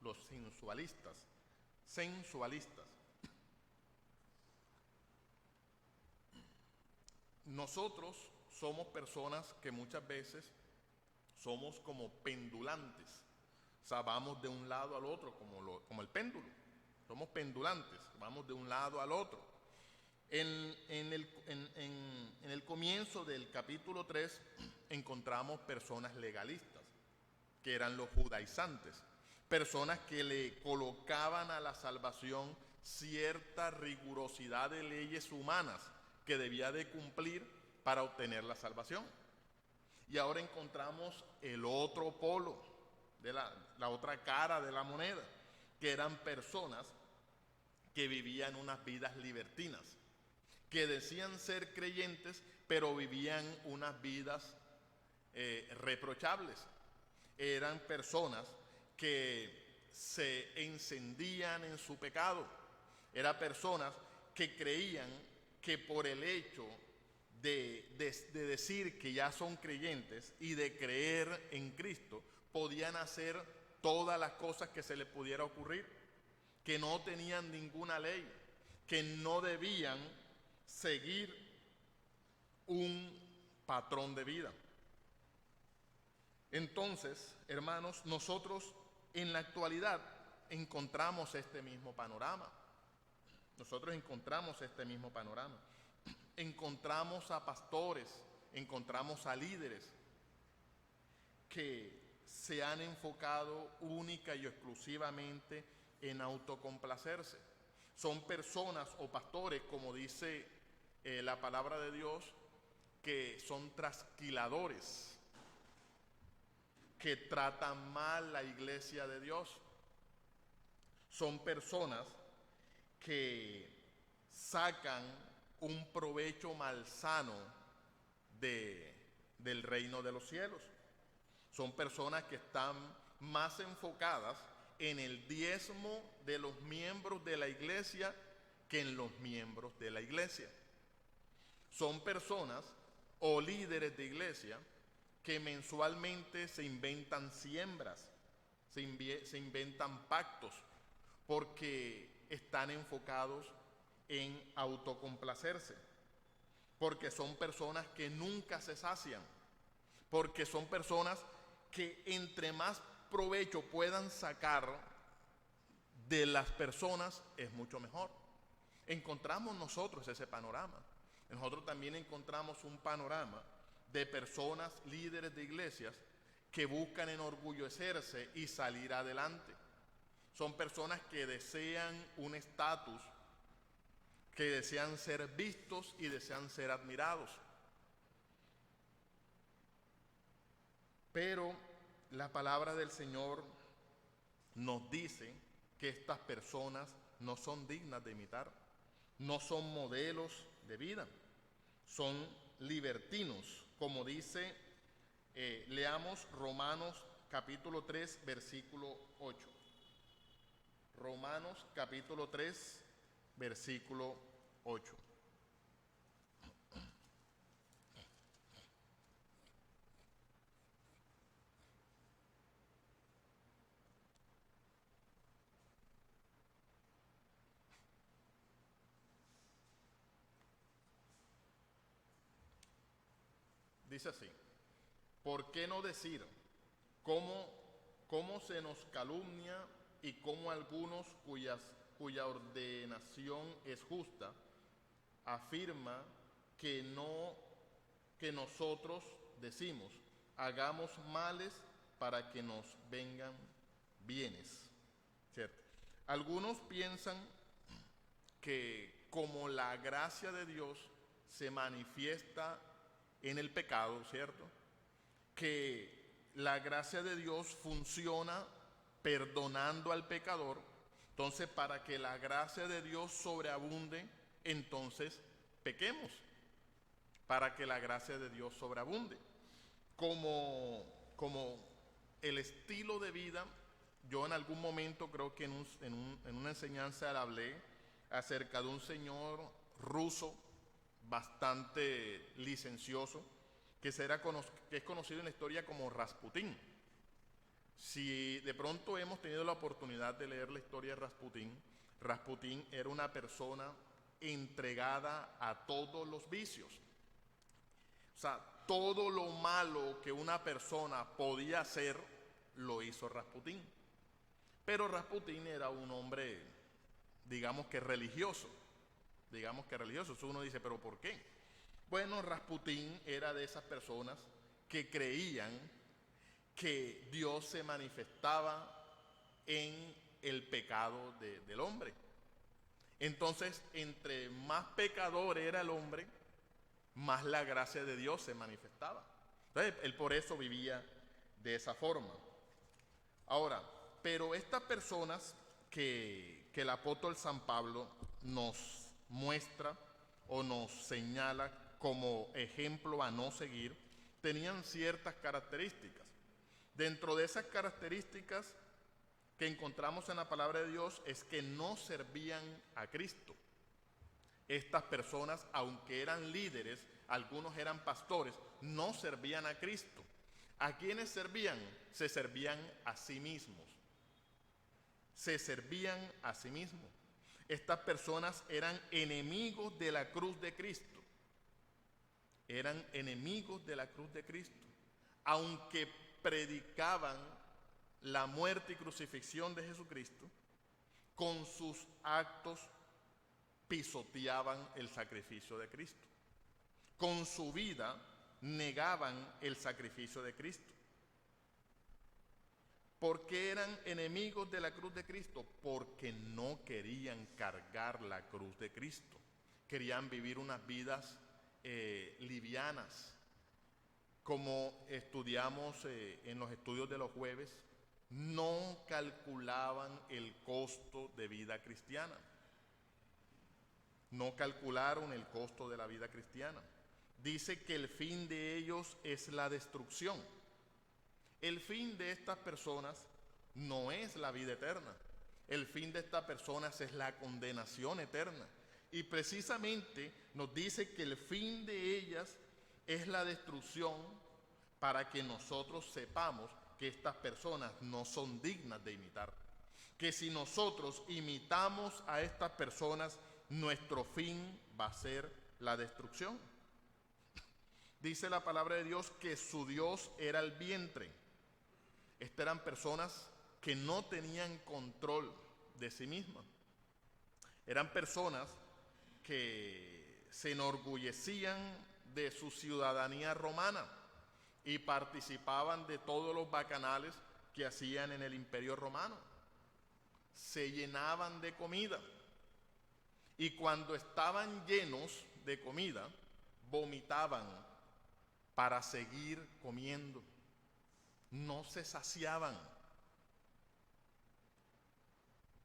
los sensualistas. Nosotros somos personas que muchas veces somos como pendulantes. O sea, vamos de un lado al otro como el péndulo. Somos pendulantes, vamos de un lado al otro. En el comienzo del capítulo 3 encontramos personas legalistas, que eran los judaizantes, personas que le colocaban a la salvación cierta rigurosidad de leyes humanas que debía de cumplir para obtener la salvación. Y ahora encontramos el otro polo, de la otra cara de la moneda, que eran personas que vivían unas vidas libertinas, que decían ser creyentes, pero vivían unas vidas reprochables. Eran personas que se encendían en su pecado. Eran personas que creían que por el hecho de decir que ya son creyentes y de creer en Cristo, podían hacer todas las cosas que se les pudiera ocurrir, que no tenían ninguna ley, que no debían seguir un patrón de vida. Entonces, hermanos, nosotros en la actualidad encontramos este mismo panorama. Nosotros encontramos este mismo panorama. Encontramos a pastores, encontramos a líderes que se han enfocado única y exclusivamente en autocomplacerse. Son personas o pastores, como dice la palabra de Dios, que son trasquiladores, que tratan mal la iglesia de Dios. Son personas que sacan un provecho malsano del reino de los cielos. Son personas que están más enfocadas en el diezmo de los miembros de la iglesia que en los miembros de la iglesia. Son personas o líderes de iglesia que mensualmente se inventan siembras, se inventan pactos, porque están enfocados en autocomplacerse, porque son personas que nunca se sacian, porque son personas que entre más provecho puedan sacar de las personas es mucho mejor. Encontramos nosotros ese panorama. Nosotros también encontramos un panorama de personas, líderes de iglesias, que buscan enorgullecerse y salir adelante. Son personas que desean un estatus, que desean ser vistos y desean ser admirados. Pero la palabra del Señor nos dice que estas personas no son dignas de imitar, no son modelos de vida, son libertinos, como dice, leamos Romanos capítulo 3, versículo 8. Romanos capítulo 3, versículo 8. Dice así: ¿por qué no decir cómo se nos calumnia y cómo algunos cuya ordenación es justa afirma que nosotros decimos, hagamos males para que nos vengan bienes? ¿Cierto? Algunos piensan que como la gracia de Dios se manifiesta en el pecado, ¿cierto?, que la gracia de Dios funciona perdonando al pecador. Entonces, para que la gracia de Dios sobreabunde, entonces pequemos, para que la gracia de Dios sobreabunde. Como el estilo de vida, yo en algún momento creo que en una enseñanza le hablé acerca de un señor ruso bastante licencioso, que es conocido en la historia como Rasputín. Si de pronto hemos tenido la oportunidad de leer la historia de Rasputín, Rasputín era una persona entregada a todos los vicios. O sea, todo lo malo que una persona podía hacer, lo hizo Rasputín. Pero Rasputín era un hombre, digamos que religioso. Entonces uno dice, ¿pero por qué? Bueno, Rasputín era de esas personas que creían que Dios se manifestaba en el pecado del hombre. Entonces, entre más pecador era el hombre, más la gracia de Dios se manifestaba. Entonces, él por eso vivía de esa forma. Ahora, pero estas personas que el apóstol San Pablo nos muestra o nos señala como ejemplo a no seguir, tenían ciertas características. Dentro de esas características que encontramos en la palabra de Dios es que no servían a Cristo. Estas personas, aunque eran líderes, algunos eran pastores, no servían a Cristo. ¿A quiénes servían? Se servían a sí mismos. Se servían a sí mismos. Estas personas eran enemigos de la cruz de Cristo. Eran enemigos de la cruz de Cristo. Aunque predicaban la muerte y crucifixión de Jesucristo, con sus actos pisoteaban el sacrificio de Cristo. Con su vida negaban el sacrificio de Cristo. ¿Por qué eran enemigos de la cruz de Cristo? Porque no querían cargar la cruz de Cristo. Querían vivir unas vidas livianas. Como estudiamos en los estudios de los jueves, no calculaban el costo de vida cristiana. No calcularon el costo de la vida cristiana. Dice que el fin de ellos es la destrucción. El fin de estas personas no es la vida eterna. El fin de estas personas es la condenación eterna. Y precisamente nos dice que el fin de ellas es la destrucción, para que nosotros sepamos que estas personas no son dignas de imitar. Que si nosotros imitamos a estas personas, nuestro fin va a ser la destrucción. Dice la palabra de Dios que su Dios era el vientre. Estas eran personas que no tenían control de sí mismas. Eran personas que se enorgullecían de su ciudadanía romana y participaban de todos los bacanales que hacían en el Imperio Romano. Se llenaban de comida y cuando estaban llenos de comida, vomitaban para seguir comiendo. No se saciaban.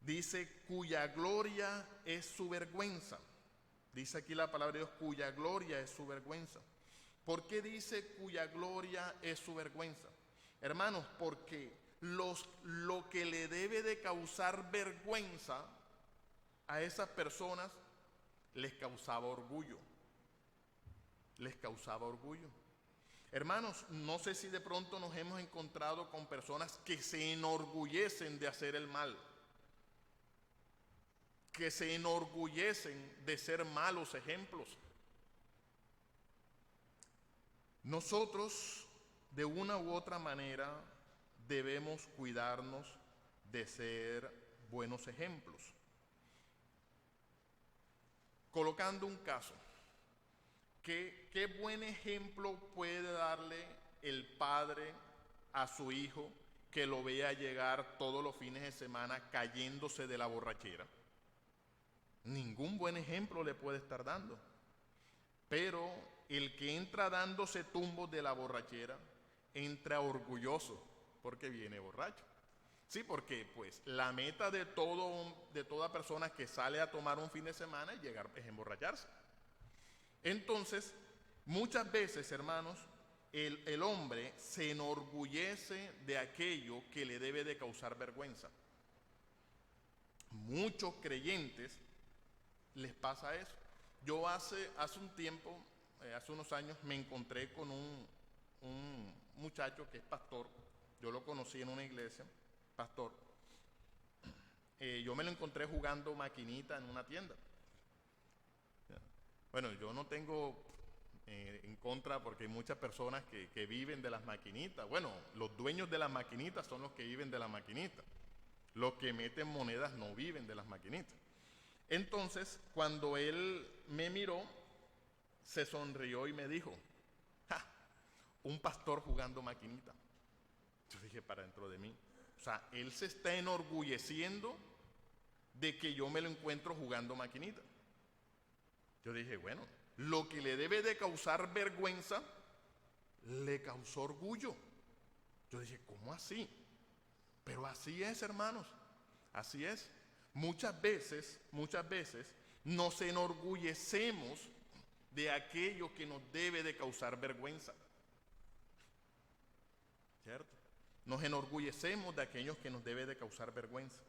Dice, cuya gloria es su vergüenza. Dice aquí la palabra de Dios, cuya gloria es su vergüenza. ¿Por qué dice cuya gloria es su vergüenza? Hermanos, porque lo que le debe de causar vergüenza a esas personas les causaba orgullo. Les causaba orgullo. Hermanos, no sé si de pronto nos hemos encontrado con personas que se enorgullecen de hacer el mal, que se enorgullecen de ser malos ejemplos. Nosotros, de una u otra manera, debemos cuidarnos de ser buenos ejemplos. Colocando un caso, ¿qué buen ejemplo puede darle el padre a su hijo que lo vea llegar todos los fines de semana cayéndose de la borrachera? Ningún buen ejemplo le puede estar dando. Pero el que entra dándose tumbos de la borrachera, entra orgulloso porque viene borracho. Sí, porque pues la meta de toda persona que sale a tomar un fin de semana es emborracharse. Entonces, muchas veces, hermanos, el hombre se enorgullece de aquello que le debe de causar vergüenza. Muchos creyentes les pasa eso. Yo hace un tiempo, hace unos años, me encontré con un muchacho que es pastor. Yo lo conocí en una iglesia, pastor. Yo me lo encontré jugando maquinita en una tienda. Bueno, yo no tengo en contra, porque hay muchas personas que viven de las maquinitas. Bueno, los dueños de las maquinitas son los que viven de las maquinitas. Los que meten monedas no viven de las maquinitas. Entonces, cuando él me miró, se sonrió y me dijo, ¡ja! Un pastor jugando maquinita. Yo dije para dentro de mí, o sea, él se está enorgulleciendo de que yo me lo encuentro jugando maquinita. Yo dije, bueno, lo que le debe de causar vergüenza, le causó orgullo. Yo dije, ¿cómo así? Pero así es, hermanos, así es. Muchas veces nos enorgullecemos de aquello que nos debe de causar vergüenza. ¿Cierto? Nos enorgullecemos de aquellos que nos debe de causar vergüenza.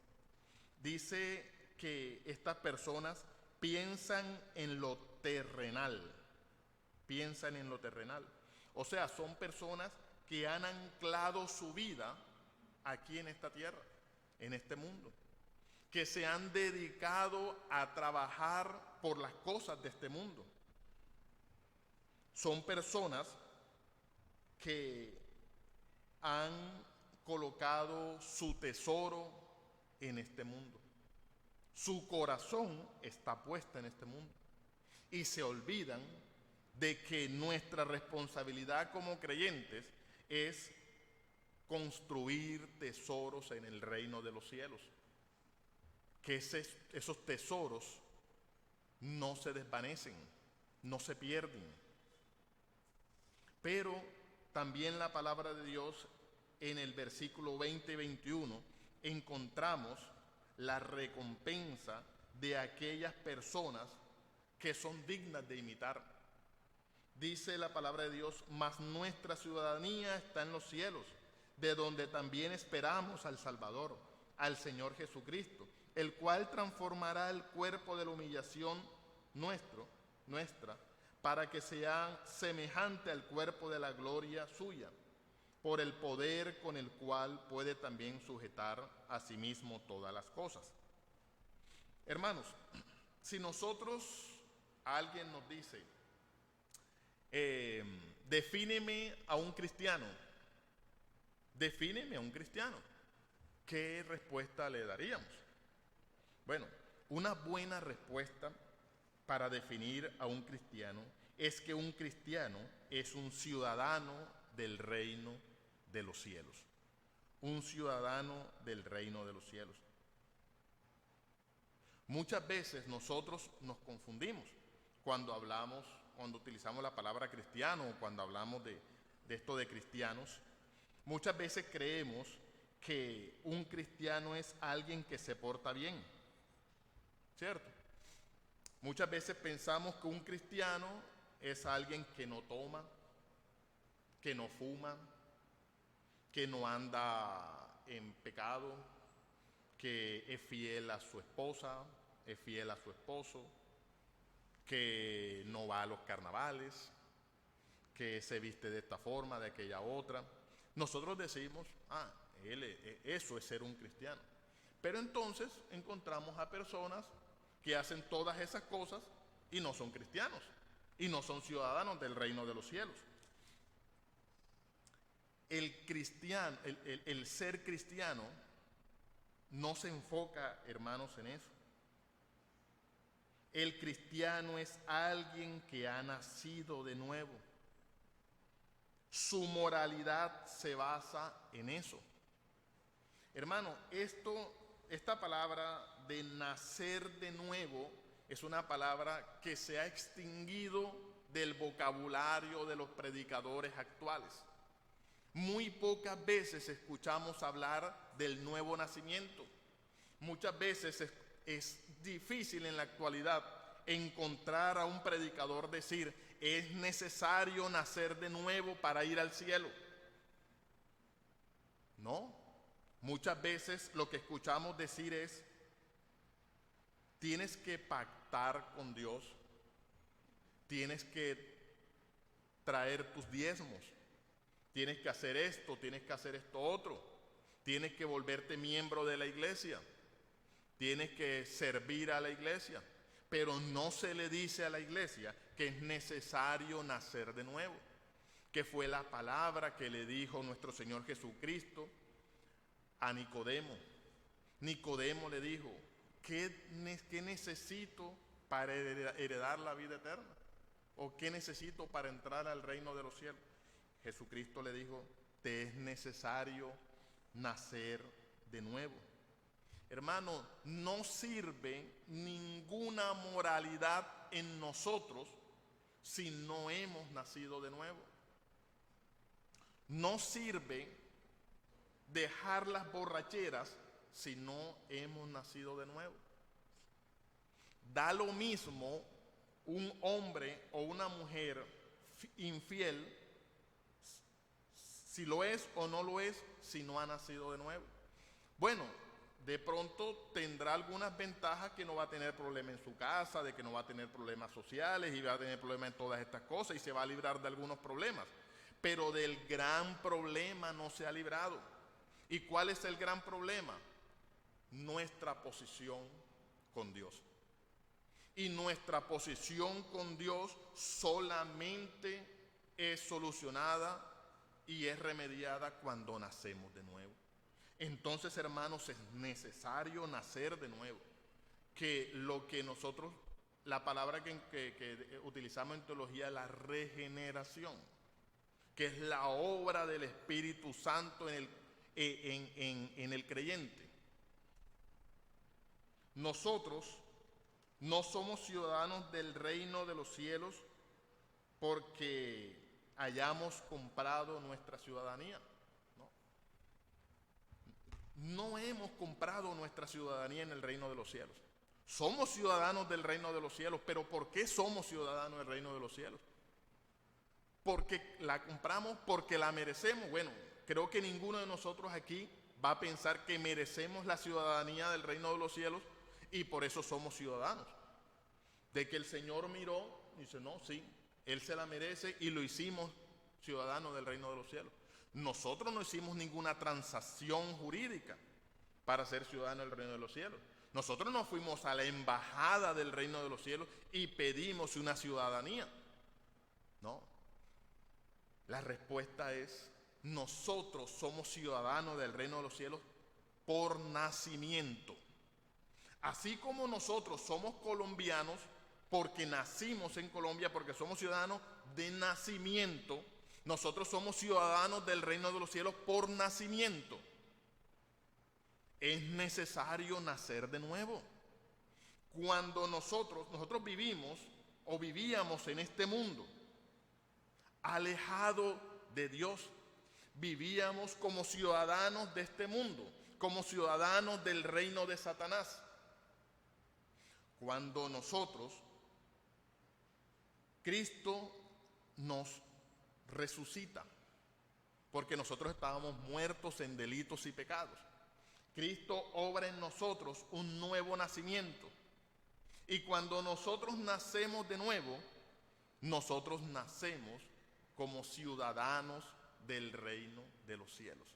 Dice que estas personas piensan en lo terrenal. Piensan en lo terrenal. O sea, son personas que han anclado su vida aquí en esta tierra, en este mundo, que se han dedicado a trabajar por las cosas de este mundo. Son personas que han colocado su tesoro en este mundo. Su corazón está puesto en este mundo. Y se olvidan de que nuestra responsabilidad como creyentes es construir tesoros en el reino de los cielos. Que esos tesoros no se desvanecen, no se pierden. Pero también la palabra de Dios en el versículo 20 y 21 encontramos la recompensa de aquellas personas que son dignas de imitar. Dice la palabra de Dios, mas nuestra ciudadanía está en los cielos, de donde también esperamos al Salvador, al Señor Jesucristo, el cual transformará el cuerpo de la humillación nuestra, para que sea semejante al cuerpo de la gloria suya, por el poder con el cual puede también sujetar a sí mismo todas las cosas. Hermanos, si alguien nos dice, defíneme a un cristiano, ¿qué respuesta le daríamos? Bueno, una buena respuesta para definir a un cristiano es que un cristiano es un ciudadano del reino de los cielos. Un ciudadano del reino de los cielos. Muchas veces nosotros nos confundimos cuando utilizamos la palabra cristiano o cuando hablamos de esto de cristianos. Muchas veces creemos que un cristiano es alguien que se porta bien, ¿cierto? Muchas veces pensamos que un cristiano es alguien que no toma, que no fuma, que no anda en pecado, que es fiel a su esposa, es fiel a su esposo, que no va a los carnavales, que se viste de esta forma, de aquella otra. Nosotros decimos, eso es ser un cristiano. Pero entonces encontramos a personas que hacen todas esas cosas y no son cristianos, y no son ciudadanos del reino de los cielos. El ser cristiano no se enfoca, hermanos, en eso. El cristiano es alguien que ha nacido de nuevo. Su moralidad se basa en eso. Hermano, esta palabra de nacer de nuevo es una palabra que se ha extinguido del vocabulario de los predicadores actuales. Muy pocas veces escuchamos hablar del nuevo nacimiento. Muchas veces es difícil en la actualidad encontrar a un predicador decir, es necesario nacer de nuevo para ir al cielo. No, muchas veces lo que escuchamos decir es, tienes que pactar con Dios, tienes que traer tus diezmos, tienes que hacer esto, tienes que hacer esto otro, tienes que volverte miembro de la iglesia, tienes que servir a la iglesia, pero no se le dice a la iglesia que es necesario nacer de nuevo, que fue la palabra que le dijo nuestro Señor Jesucristo a Nicodemo. Nicodemo le dijo, ¿qué necesito para heredar la vida eterna? ¿O qué necesito para entrar al reino de los cielos? Jesucristo le dijo, te es necesario nacer de nuevo. Hermano, no sirve ninguna moralidad en nosotros si no hemos nacido de nuevo. No sirve dejar las borracheras si no hemos nacido de nuevo. Da lo mismo un hombre o una mujer infiel, si lo es o no lo es, si no ha nacido de nuevo. Bueno, de pronto tendrá algunas ventajas, que no va a tener problemas en su casa, de que no va a tener problemas sociales y va a tener problemas en todas estas cosas y se va a librar de algunos problemas. Pero del gran problema no se ha librado. ¿Y cuál es el gran problema? Nuestra posición con Dios. Y nuestra posición con Dios solamente es solucionada y es remediada cuando nacemos de nuevo. Entonces, hermanos, es necesario nacer de nuevo. Que lo que nosotros, la palabra que utilizamos en teología es la regeneración, que es la obra del Espíritu Santo en el creyente. Nosotros no somos ciudadanos del reino de los cielos porque hayamos comprado nuestra ciudadanía. No hemos comprado nuestra ciudadanía en el reino de los cielos. Somos ciudadanos del reino de los cielos, pero ¿por qué somos ciudadanos del reino de los cielos? ¿Porque la compramos? ¿Porque la merecemos? Bueno, creo que ninguno de nosotros aquí va a pensar que merecemos la ciudadanía del reino de los cielos y por eso somos ciudadanos. De que el Señor miró y dice, no, sí, Él se la merece y lo hicimos ciudadanos del reino de los cielos. Nosotros no hicimos ninguna transacción jurídica para ser ciudadanos del reino de los cielos. Nosotros no fuimos a la embajada del reino de los cielos y pedimos una ciudadanía. No. La respuesta es, nosotros somos ciudadanos del reino de los cielos por nacimiento. Así como nosotros somos colombianos porque nacimos en Colombia, porque somos ciudadanos de nacimiento, nosotros somos ciudadanos del reino de los cielos por nacimiento. Es necesario nacer de nuevo. Cuando nosotros vivimos o vivíamos en este mundo, alejado de Dios, vivíamos como ciudadanos de este mundo, como ciudadanos del reino de Satanás. Cuando Cristo nos resucita, porque nosotros estábamos muertos en delitos y pecados. Cristo obra en nosotros un nuevo nacimiento. Y cuando nosotros nacemos de nuevo, nosotros nacemos como ciudadanos del reino de los cielos.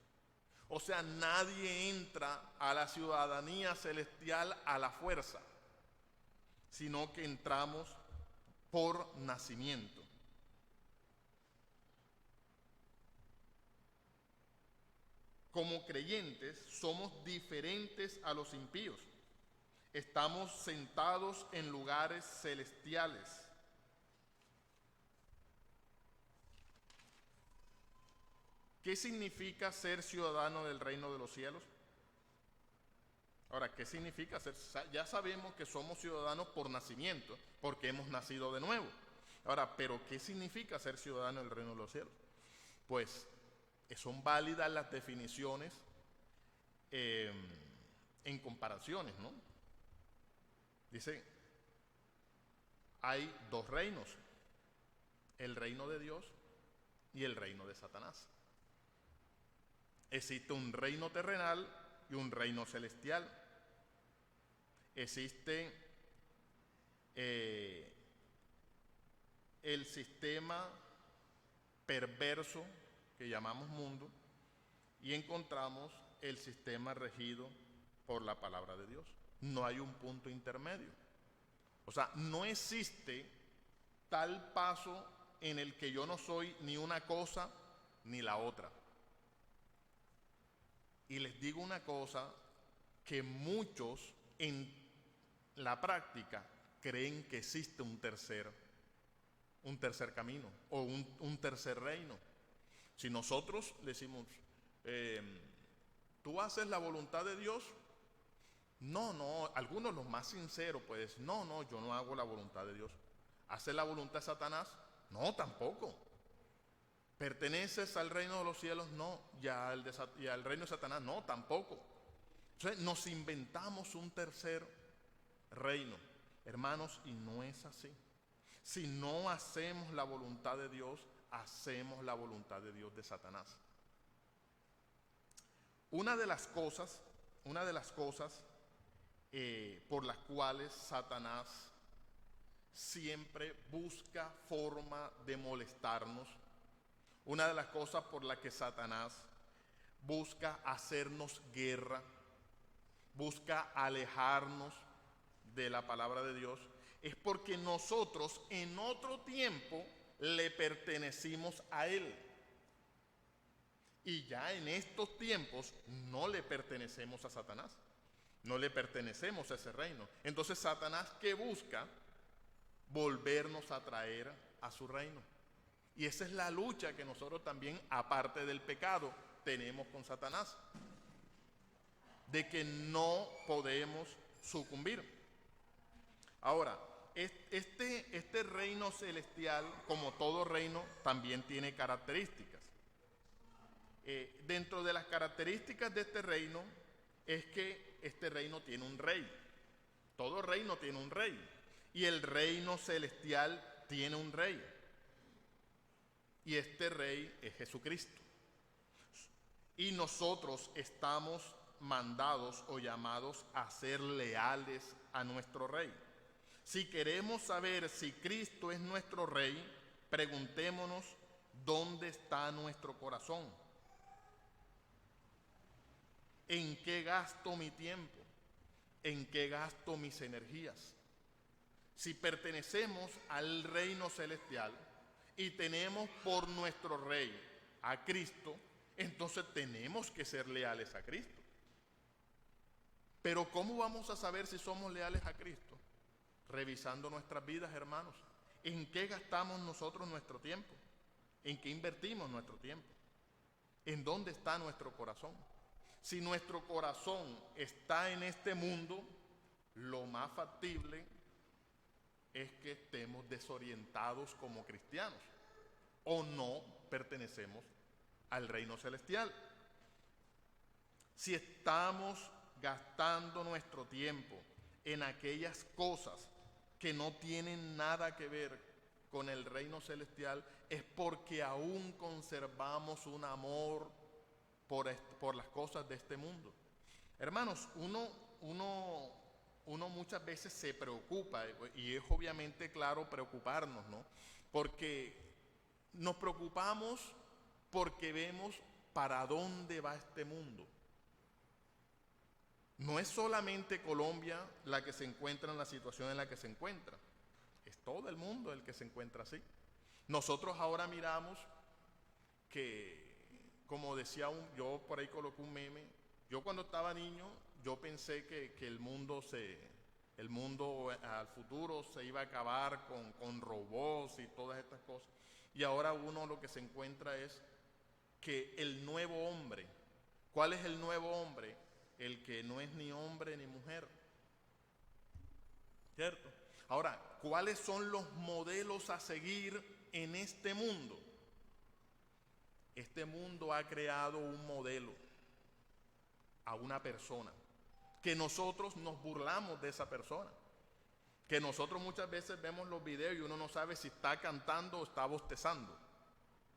O sea, nadie entra a la ciudadanía celestial a la fuerza, sino que entramos por nacimiento. Como creyentes somos diferentes a los impíos. Estamos sentados en lugares celestiales. ¿Qué significa ser ciudadano del reino de los cielos? Ahora, ¿qué significa ser? Ya sabemos que somos ciudadanos por nacimiento, porque hemos nacido de nuevo. Ahora, ¿pero qué significa ser ciudadano del reino de los cielos? Pues son válidas las definiciones en comparaciones, ¿no? Dice, hay dos reinos, el reino de Dios y el reino de Satanás. Existe un reino terrenal y un reino celestial. Existe el sistema perverso que llamamos mundo y encontramos el sistema regido por la palabra de Dios. No hay un punto intermedio. O sea, no existe tal paso en el que yo no soy ni una cosa ni la otra. Y les digo una cosa que muchos en la práctica creen que existe un tercer camino o un tercer reino. Si nosotros decimos, ¿tú haces la voluntad de Dios? No, algunos los más sinceros pues, no, yo no hago la voluntad de Dios. ¿Haces la voluntad de Satanás? No, tampoco. ¿Perteneces al reino de los cielos? No. ¿Y al reino de Satanás? No, tampoco. Entonces nos inventamos un tercer reino, hermanos, y no es así. Si no hacemos la voluntad de Dios, hacemos la voluntad de Dios de Satanás. Una de las cosas por las cuales Satanás siempre busca forma de molestarnos, una de las cosas por las que Satanás busca hacernos guerra, busca alejarnos de la palabra de Dios, es porque nosotros en otro tiempo le pertenecimos a Él. Y ya en estos tiempos no le pertenecemos a Satanás, no le pertenecemos a ese reino. Entonces Satanás, ¿qué busca? Volvernos a traer a su reino. Y esa es la lucha que nosotros también, aparte del pecado, tenemos con Satanás, de que no podemos sucumbir. Ahora, este reino celestial, como todo reino, también tiene características. Dentro de las características de este reino es que este reino tiene un rey. Todo reino tiene un rey. Y el reino celestial tiene un rey. Y este rey es Jesucristo. Y nosotros estamos mandados o llamados a ser leales a nuestro rey. Si queremos saber si Cristo es nuestro rey, preguntémonos dónde está nuestro corazón. ¿En qué gasto mi tiempo? ¿En qué gasto mis energías? Si pertenecemos al reino celestial y tenemos por nuestro rey a Cristo, entonces tenemos que ser leales a Cristo. Pero ¿cómo vamos a saber si somos leales a Cristo? Revisando nuestras vidas, hermanos. ¿En qué gastamos nosotros nuestro tiempo? ¿En qué invertimos nuestro tiempo? ¿En dónde está nuestro corazón? Si nuestro corazón está en este mundo, lo más factible es que estemos desorientados como cristianos o no pertenecemos al reino celestial. Si estamos gastando nuestro tiempo en aquellas cosas que no tienen nada que ver con el reino celestial, es porque aún conservamos un amor por las cosas de este mundo. Hermanos, uno muchas veces se preocupa, y es obviamente claro preocuparnos, ¿no? Porque nos preocupamos porque vemos para dónde va este mundo. No es solamente Colombia la que se encuentra en la situación en la que se encuentra, es todo el mundo el que se encuentra así. Nosotros ahora miramos que, como decía yo por ahí coloqué un meme, yo cuando estaba niño, yo pensé que el mundo al futuro se iba a acabar con robots y todas estas cosas. Y ahora uno lo que se encuentra es que el nuevo hombre, ¿cuál es el nuevo hombre? El que no es ni hombre ni mujer, ¿cierto? Ahora, ¿cuáles son los modelos a seguir en este mundo? Este mundo ha creado un modelo a una persona, que nosotros nos burlamos de esa persona, que nosotros muchas veces vemos los videos y uno no sabe si está cantando o está bostezando.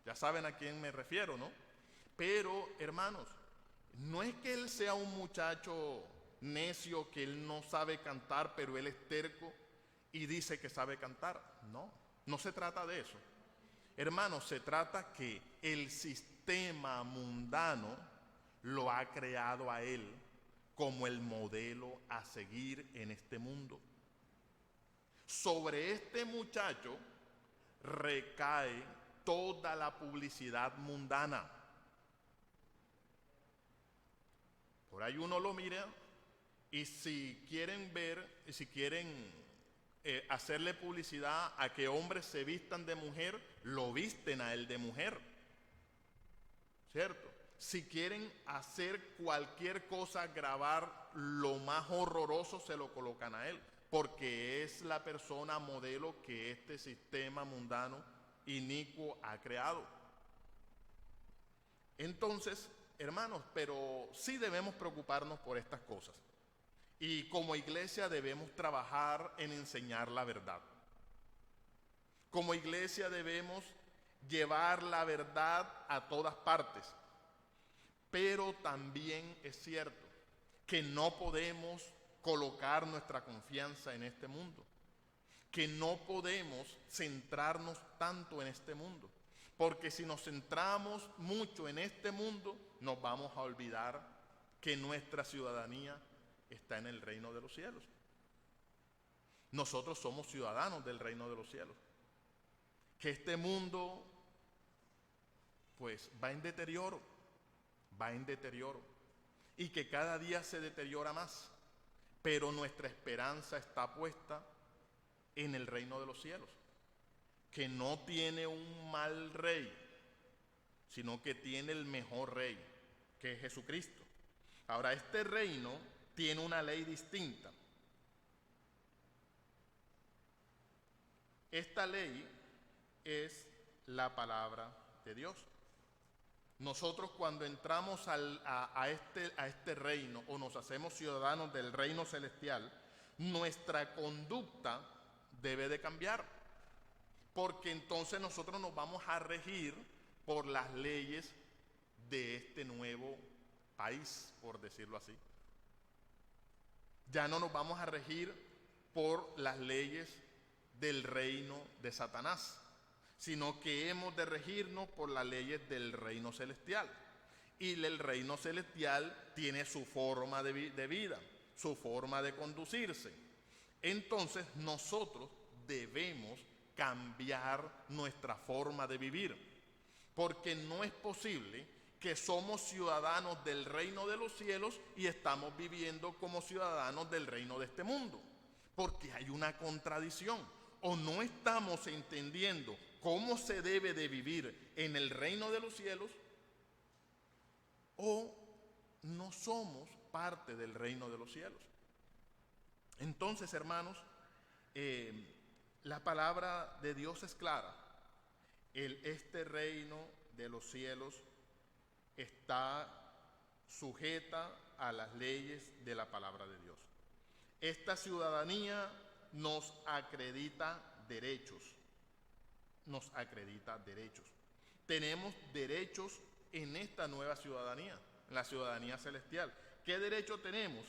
Ya saben a quién me refiero, ¿no? Pero, hermanos, no es que él sea un muchacho necio, que él no sabe cantar, pero él es terco y dice que sabe cantar. No se trata de eso. Hermanos, se trata que el sistema mundano lo ha creado a él como el modelo a seguir en este mundo. Sobre este muchacho recae toda la publicidad mundana. Por ahí uno lo mira Y si quieren hacerle publicidad a que hombres se vistan de mujer, lo visten a él de mujer, ¿cierto? Si quieren hacer cualquier cosa, grabar lo más horroroso, se lo colocan a él, porque es la persona modelo que este sistema mundano inicuo ha creado. Entonces, hermanos, pero sí debemos preocuparnos por estas cosas. Y como iglesia debemos trabajar en enseñar la verdad. Como iglesia debemos llevar la verdad a todas partes. Pero también es cierto que no podemos colocar nuestra confianza en este mundo. Que no podemos centrarnos tanto en este mundo. Porque si nos centramos mucho en este mundo, nos vamos a olvidar que nuestra ciudadanía está en el reino de los cielos. Nosotros somos ciudadanos del reino de los cielos. Que este mundo, pues, va en deterioro, y que cada día se deteriora más. Pero nuestra esperanza está puesta en el reino de los cielos, que no tiene un mal rey, sino que tiene el mejor rey, que es Jesucristo. Ahora, este reino tiene una ley distinta. Esta ley es la palabra de Dios. Nosotros cuando entramos a este reino o nos hacemos ciudadanos del reino celestial, nuestra conducta debe de cambiar, porque entonces nosotros nos vamos a regir por las leyes de este nuevo país, por decirlo así. Ya no nos vamos a regir por las leyes del reino de Satanás, sino que hemos de regirnos por las leyes del reino celestial. Y el reino celestial tiene su forma de vida, su forma de conducirse. Entonces nosotros debemos cambiar nuestra forma de vivir, porque no es posible que somos ciudadanos del reino de los cielos y estamos viviendo como ciudadanos del reino de este mundo, porque hay una contradicción. O no estamos entendiendo cómo se debe de vivir en el reino de los cielos, o no somos parte del reino de los cielos. Entonces, hermanos, la palabra de Dios es clara. Este reino de los cielos está sujeta a las leyes de la palabra de Dios. Esta ciudadanía nos acredita derechos. Tenemos derechos en esta nueva ciudadanía, la ciudadanía celestial. ¿Qué derecho tenemos?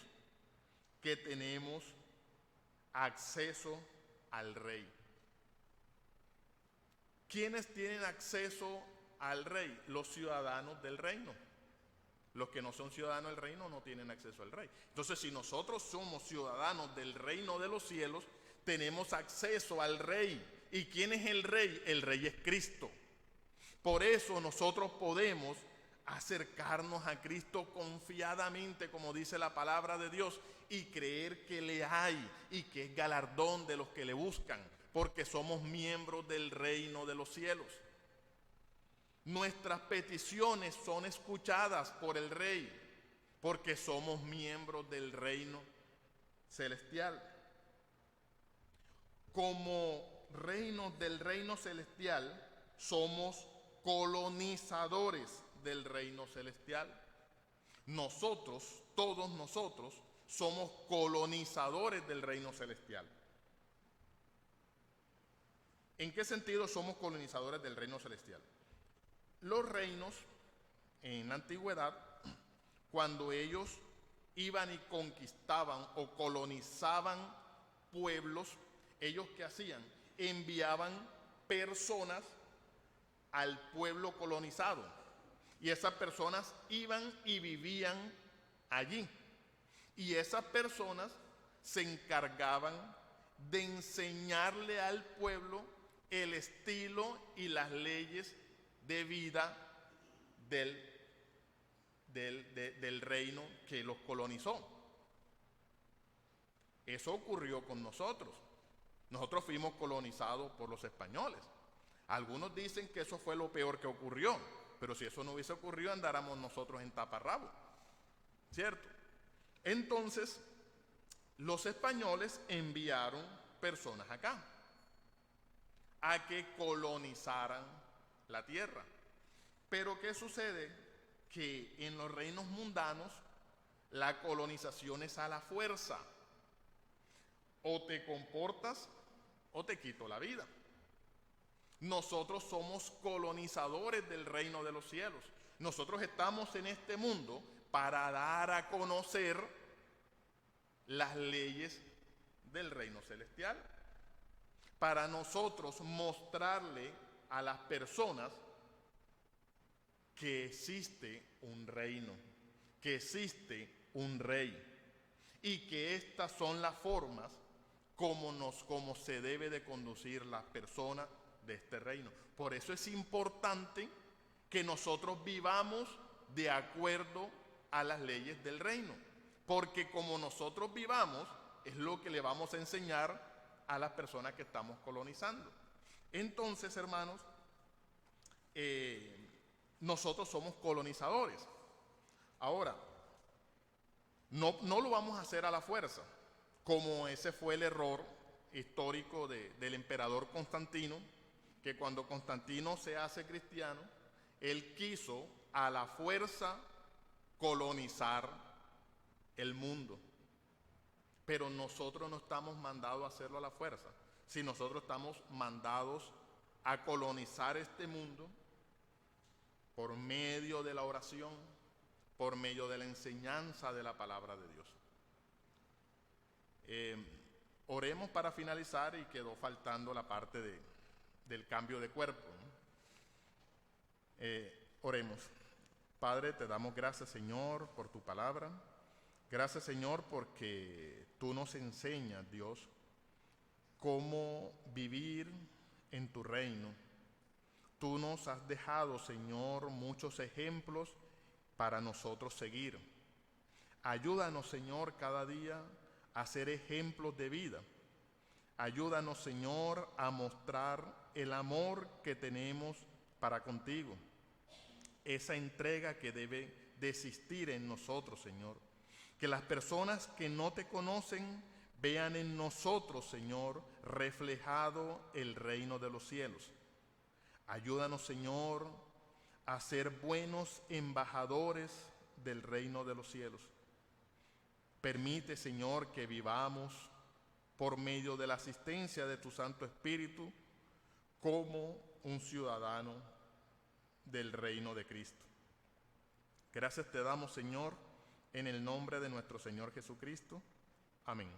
Que tenemos acceso al Rey. ¿Quiénes tienen acceso al Rey? Los ciudadanos del reino. Los que no son ciudadanos del reino no tienen acceso al Rey. Entonces, si nosotros somos ciudadanos del reino de los cielos, tenemos acceso al Rey. ¿Y quién es el Rey? El Rey es Cristo. Por eso nosotros podemos acercarnos a Cristo confiadamente, como dice la palabra de Dios, y creer que le hay y que es galardón de los que le buscan, porque somos miembros del reino de los cielos. Nuestras peticiones son escuchadas por el Rey, porque somos miembros del reino celestial. Como reinos del reino celestial, somos colonizadores del reino celestial. Nosotros, todos nosotros, somos colonizadores del reino celestial. ¿En qué sentido somos colonizadores del reino celestial? Los reinos en la antigüedad, cuando ellos iban y conquistaban o colonizaban pueblos, ellos ¿qué hacían? Enviaban personas al pueblo colonizado, y esas personas iban y vivían allí, y esas personas se encargaban de enseñarle al pueblo el estilo y las leyes de vida del reino que los colonizó. Eso ocurrió con nosotros. Nosotros fuimos colonizados por los españoles. Algunos dicen que eso fue lo peor que ocurrió, pero si eso no hubiese ocurrido, andáramos nosotros en taparrabo, ¿cierto? Entonces, los españoles enviaron personas acá a que colonizaran la tierra. Pero ¿qué sucede? Que en los reinos mundanos la colonización es a la fuerza. O te comportas o te quito la vida. Nosotros somos colonizadores del reino de los cielos. Nosotros estamos en este mundo para dar a conocer las leyes del reino celestial. Para nosotros mostrarle a las personas que existe un reino, que existe un rey y que estas son las formas como se debe de conducir las personas de este reino. Por eso es importante que nosotros vivamos de acuerdo a las leyes del reino, porque como nosotros vivamos es lo que le vamos a enseñar a las personas que estamos colonizando. Entonces, hermanos, nosotros somos colonizadores. Ahora, no lo vamos a hacer a la fuerza, como ese fue el error histórico del emperador Constantino, que cuando Constantino se hace cristiano, él quiso a la fuerza colonizar el mundo. Pero nosotros no estamos mandados a hacerlo a la fuerza, si nosotros estamos mandados a colonizar este mundo por medio de la oración, por medio de la enseñanza de la palabra de Dios. Oremos para finalizar, y quedó faltando la parte del cambio de cuerpo, ¿no? Oremos. Padre, te damos gracias, Señor, por tu palabra. Gracias, Señor, porque tú nos enseñas, Dios, cómo vivir en tu reino. Tú nos has dejado, Señor, muchos ejemplos para nosotros seguir. Ayúdanos, Señor, cada día a ser ejemplos de vida. Ayúdanos, Señor, a mostrar el amor que tenemos para contigo. Esa entrega que debe de existir en nosotros, Señor. Que las personas que no te conocen vean en nosotros, Señor, reflejado el reino de los cielos. Ayúdanos, Señor, a ser buenos embajadores del reino de los cielos. Permite, Señor, que vivamos por medio de la asistencia de tu Santo Espíritu como un ciudadano del reino de Cristo. Gracias te damos, Señor, en el nombre de nuestro Señor Jesucristo. Amén.